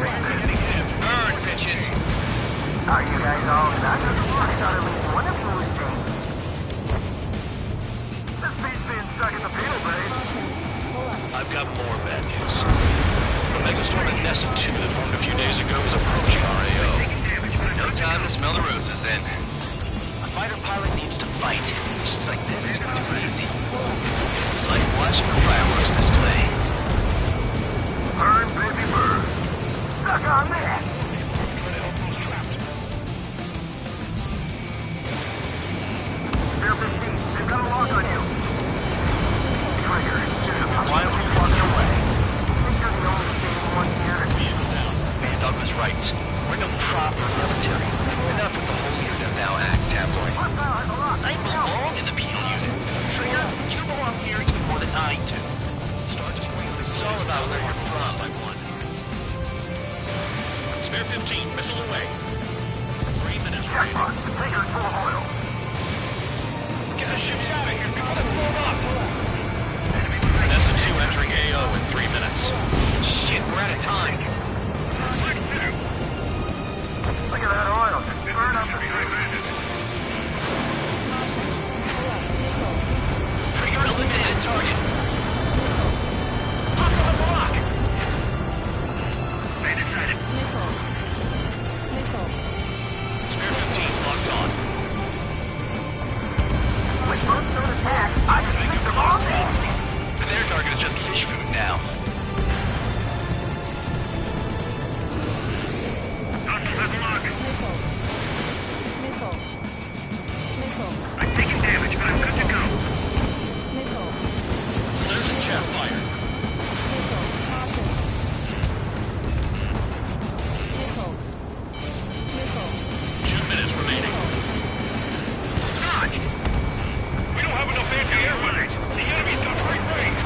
Burn, bitches! Are you guys all done? I thought at least one of you was dead. This beat's being stuck in the penal bay. I've got more bad news. The megastorm at Nessun 2 that formed a few days ago is approaching RAO. No time to smell the roses, then. A fighter pilot needs to fight. Missions like this are too easy. It's like watching a fireworks display. Burn, baby, burn. Stuck on that. Spear 15, they've got a lock on you. Trigger, Flying from across your way. think you're the only stable one here. Vehicle down. Doug was right. We're no proper military. Enough with the holier than thou act, tabloid. I belong in the penal unit. Trigger, you belong here even more than I do. Start destroying the It's all about where you're from. by one. Spare 15, missile away. 3 minutes remaining. Jackpot, the tanker's full of oil. Get the ships out of here before they blow up! Nessun 2 entering AO in 3 minutes. Shit, we're out of time. Look at that oil. Burn up the street. Trigger eliminated target. Hostile has a lock. Man inside. Spare 15 locked on. With boats on attack, I can make them all dead. Their target is just fish food now. I'm taking damage, but I'm good to go. Flares and chaff fire. Two minutes remaining. We don't have enough anti-air weapons. The enemy's got great range.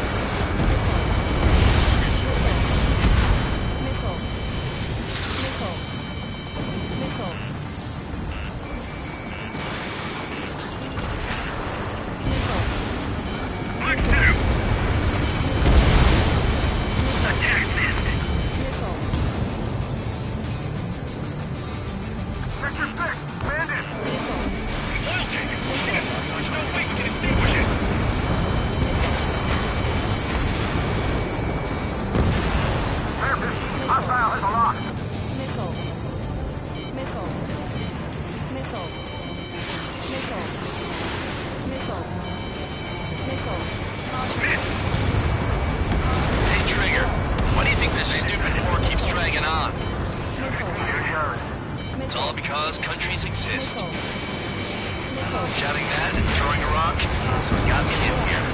Mark 2. Attack missed. Sector 6, bandit. Oil tank. Shit. There's no way we can extinguish it. Spear 15, hostile has a lock. Hey, Trigger. Why do you think this stupid war keeps dragging on? You're yours. It's all because countries exist. Shouting that and throwing a rock, so it got me in here.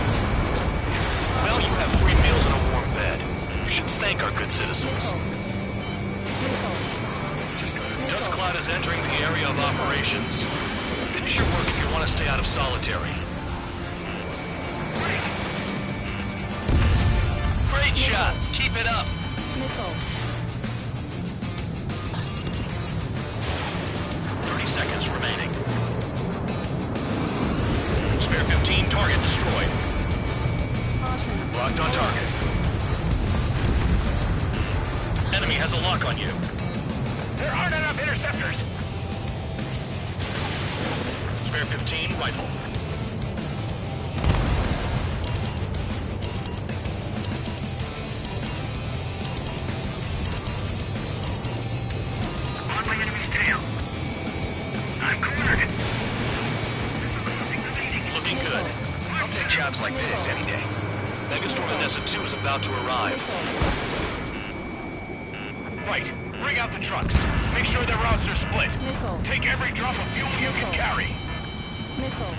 Well, you have free meals and a warm bed. You should thank our good citizens. Dust Cloud is entering the area of operations. Finish your work if you want to stay out of solitary. Great shot. Keep it up. 30 seconds remaining. Spare 15, target destroyed. Locked on target. Enemy has a lock on you. There aren't enough interceptors. Spare 15, rifle. On my enemy's tail. I'm cornered. Looking good. jobs like this any day. Megastorm Vanessa 2 is about to arrive. Right. Bring out the trucks. Make sure their routes are split. Nickel. Take every drop of fuel you can carry. Nickel.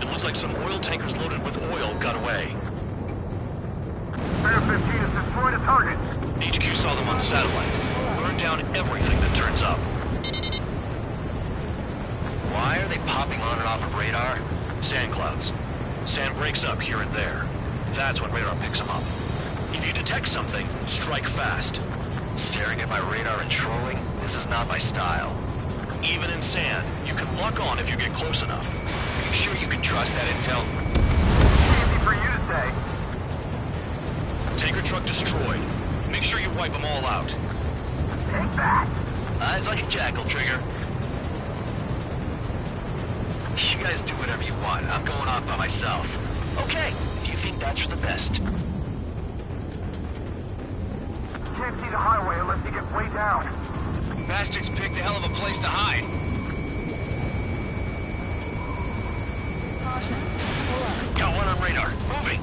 It looks like some oil tankers loaded with oil got away. Bear 15 has destroyed a target. HQ saw them on satellite. Burn down everything that turns up. Why are they popping on and off of radar? Sand clouds. Sand breaks up here and there. That's when radar picks them up. If you detect something, strike fast. Staring at my radar and trolling? This is not my style. Even in sand, you can lock on if you get close enough. Are you sure you can trust that intel? Easy for you to say. Tanker truck destroyed. Make sure you wipe them all out. Take that. Eyes like a jackal, Trigger. You guys do whatever you want. I'm going off by myself. Okay, if you think that's for the best. Can't see the highway unless you get way down. Bastards picked a hell of a place to hide. Caution. Pull up. Got one on radar. Moving.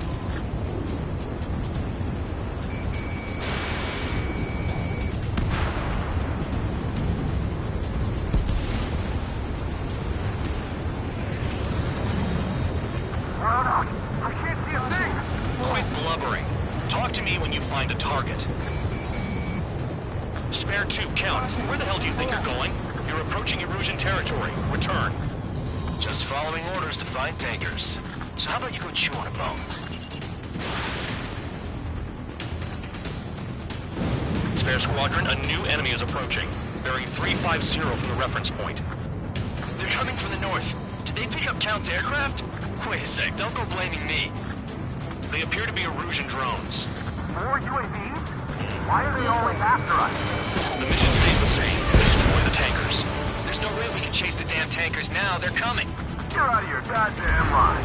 I can't see a thing. Quit blubbering. Talk to me when you find a target. Spare 2, count. Where the hell do you think you're going? You're approaching Erusian territory. Return. Just following orders to find tankers. So how about you go chew on a bone? Spare squadron, a new enemy is approaching. Bearing 350 from the reference point. They're coming from the north. Did they pick up Count's aircraft? Wait a sec, don't go blaming me. They appear to be Erusian drones. More UAVs? Why are they always after us? The mission stays the same. Destroy the tankers. There's no way we can chase the damn tankers now. They're coming. You're out of your goddamn mind.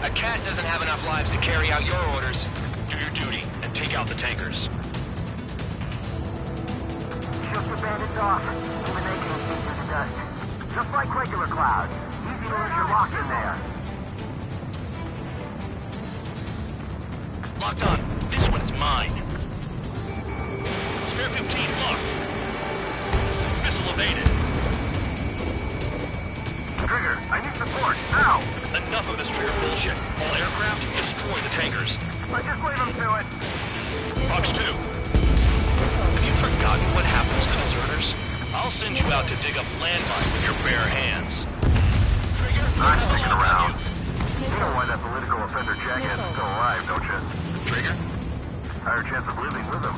A cat doesn't have enough lives to carry out your orders. Do your duty and take out the tankers. Shook the bandits off. Even they can see through the dust. Just like regular clouds. Easy to lose your lock in there. Locked on. This one is mine. Spare 15 locked. Missile evaded. Trigger, I need support, now! Enough of this trigger bullshit. All aircraft, destroy the tankers. Just leave them to it. Fox 2. Have you forgotten what happens to deserters? I'll send you out to dig up landmine with your bare hands. I'm sticking around. You know why that political offender jackass is still alive, don't you? Trigger? Higher chance of living with him.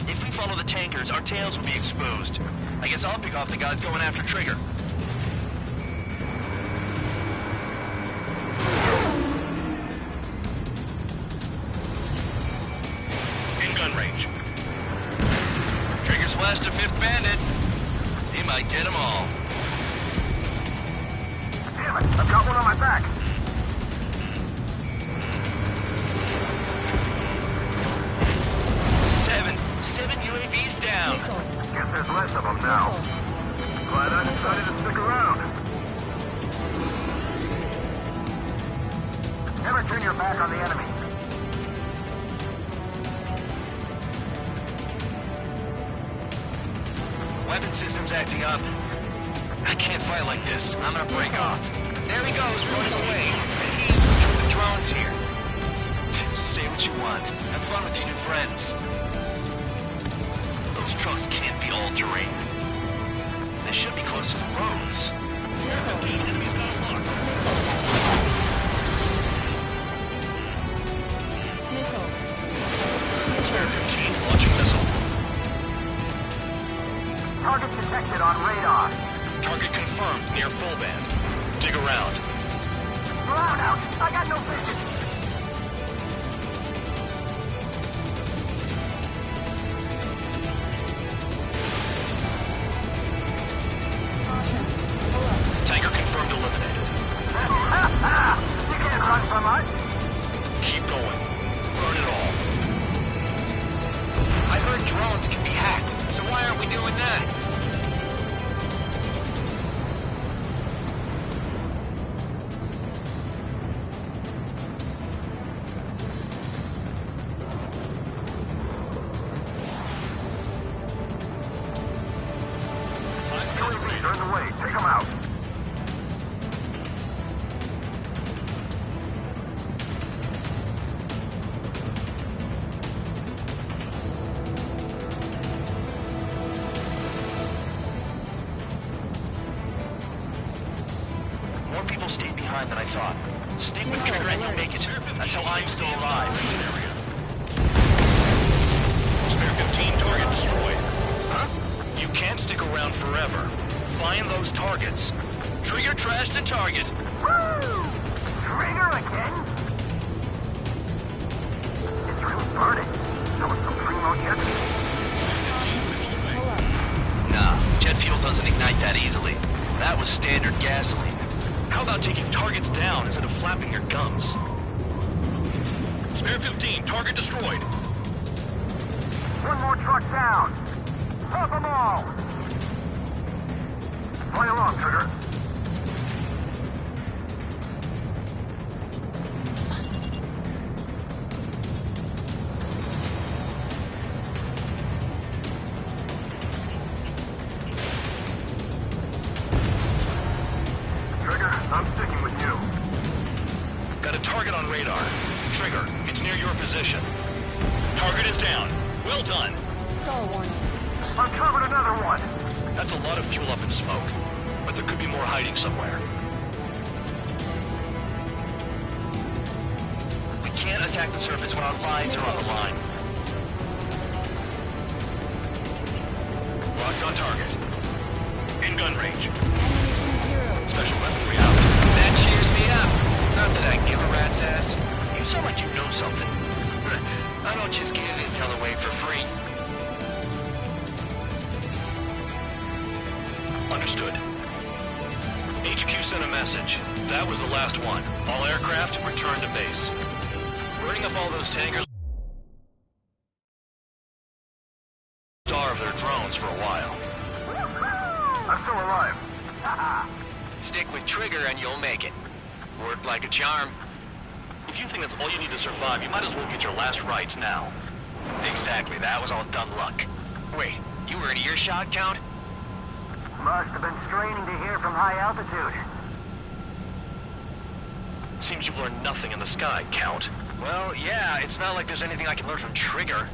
If we follow the tankers, our tails will be exposed. I guess I'll pick off the guys going after Trigger. In gun range. Trigger splashed a 5th bandit. He might get them all. Damn it, I've got one on my back. Seven UAVs down. Guess there's less of them now. Glad I decided to stick around. Never turn your back on the enemy. Weapon system's acting up. I can't fight like this. I'm gonna break off. There he goes, running away. And he's with the drones here. Say what you want. Have fun with your new friends. Those trucks can't be all-terrain. They should be close to the roads. Spare 15 enemies got locked. Spare 15 launching missile. Target detected on radar. Target confirmed near full band. Dig around. Ground out. I got no vision. Tanker confirmed eliminated. You can't run from us. Keep going. Burn it all. drones can be hacked, so why aren't we doing that? Turn the way. Take them out. More people stayed behind than I thought. Stick with Trigger and you'll make it. That's how I'm still alive. Spare 15 target destroyed. Huh? You can't stick around forever. Find those targets. Trigger trashed the target. Woo! Trigger again? It's really burning. So it's some primo jet. Nah, jet fuel doesn't ignite that easily. That was standard gasoline. How about taking targets down instead of flapping your gums? Spare 15, target destroyed. One more truck down. Stop them all. Play along, Trigger. Trigger, I'm sticking with you. Got a target on radar. Trigger, it's near your position. Target is down. Well done. Uncovered another one. That's a lot of fuel up in smoke, but there could be more hiding somewhere. We can't attack the surface when our lives are on the line. Locked on target. In gun range. Special weaponry out. That cheers me up. Not that I give a rat's ass. You sound like you know something. I don't just give intel away for free. Understood. HQ sent a message. That was the last one. All aircraft, return to base. Burning up all those tankers starve their drones for a while. I'm still alive. Stick with Trigger and you'll make it. Worked like a charm. If you think that's all you need to survive, you might as well get your last rites now. Exactly, that was all dumb luck. Wait, you were in earshot, Count? Must have been straining to hear from high altitude. Seems you've learned nothing in the sky, Count. Well, yeah, it's not like there's anything I can learn from Trigger.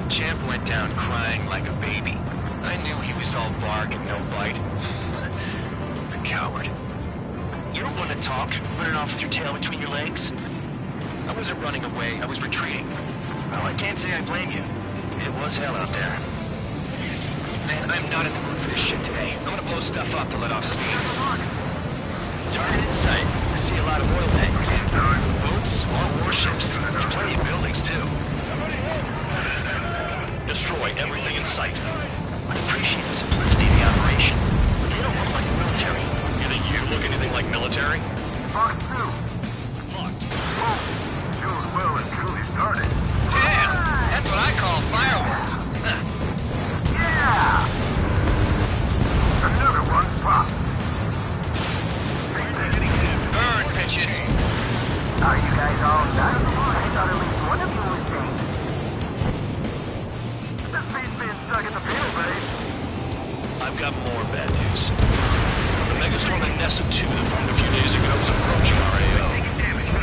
Champ went down crying like a baby. I knew he was all bark and no bite. A coward. You don't want to talk, running off with your tail between your legs. I wasn't running away, I was retreating. Well, I can't say I blame you. It was hell out there. Man, I'm not in the mood for this shit today. I'm gonna blow stuff up to let off steam. Target in sight. I see a lot of oil tanks. Boats, more warships. There's plenty of buildings, too. Destroy everything in sight. I appreciate the simplicity of the operation, but they don't look like the military. You think you look anything like military? Box 2. Locked. Doing well and truly started. Damn! That's what I call fireworks. Huh. Yeah! Another one popped. Burn, bitches! Are you guys all done? I thought at least one of you was dead. This beat's being stuck in the field, babe. I've got more bad news. The megastorm in Nessa 2 that formed a few days ago is approaching our AO.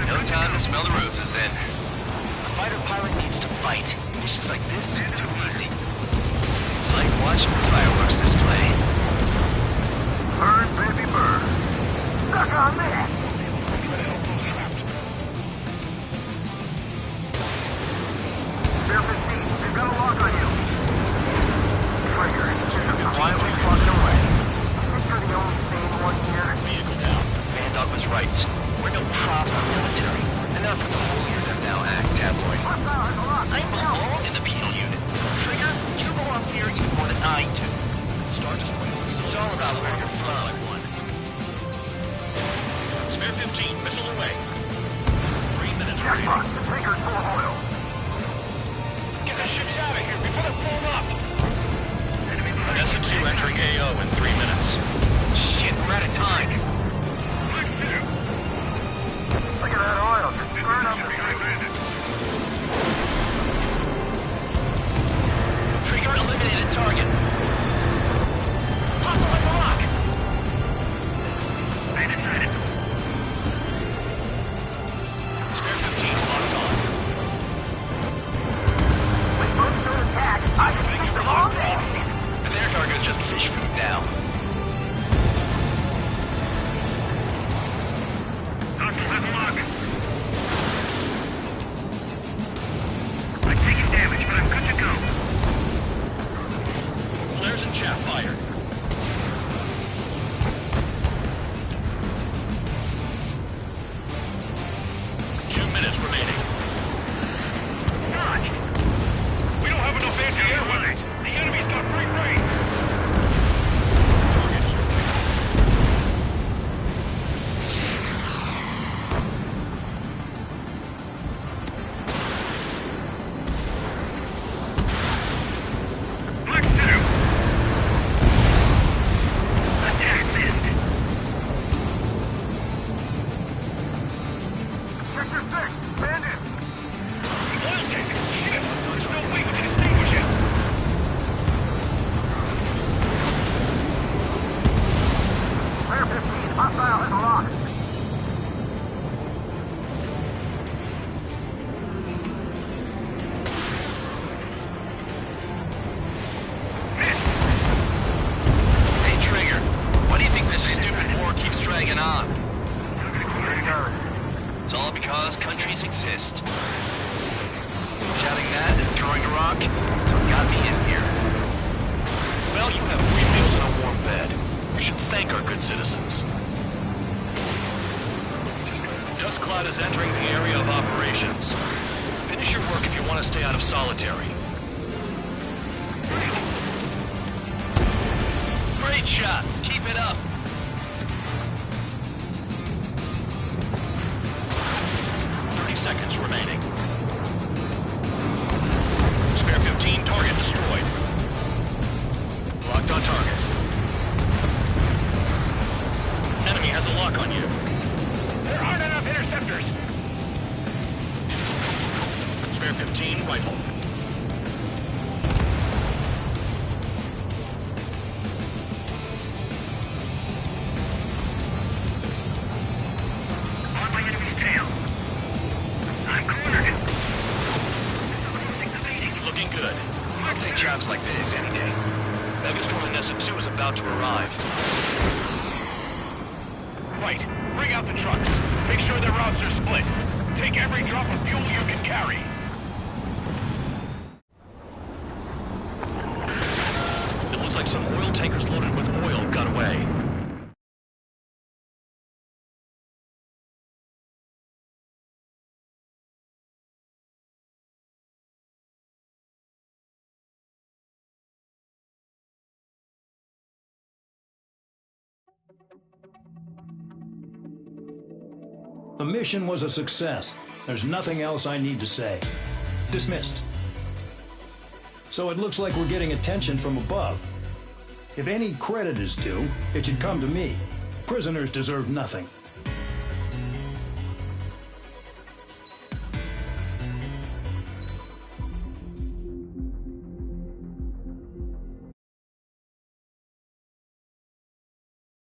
No time to smell the roses, then. A fighter pilot needs to fight. Missions like this seem too easy. It's like watching a fireworks display. Burn, baby, burn. Stuck on that. Spare 15, they've got a lock on you. Trigger, quietly walked away. Think you're the only sane one here? Vehicle down. Bandog was right. We're no proper military. Enough of the holier than thou act, tabloid. I belong in the penal unit. Trigger, you belong here even more than I do. talk, so it got me in here. Well, you have free meals and a warm bed. You should thank our good citizens. Dust Cloud is entering the area of operations. Finish your work if you want to stay out of solitary. Great shot. Keep it up. Seconds remaining. Spare 15, target destroyed. Locked on target. Enemy has a lock on you. There aren't enough interceptors. Spare 15, rifle. On my enemy's tail. I'm cornered. Looking good. I'll take jobs like this any day. Megastorm Nessa 2 is about to arrive. Right. Bring out the trucks. Make sure their routes are split. Take every drop of fuel you can carry. It looks like some oil tankers loaded with oil got away. The mission was a success. There's nothing else I need to say. Dismissed. So it looks like we're getting attention from above. If any credit is due, it should come to me. Prisoners deserve nothing.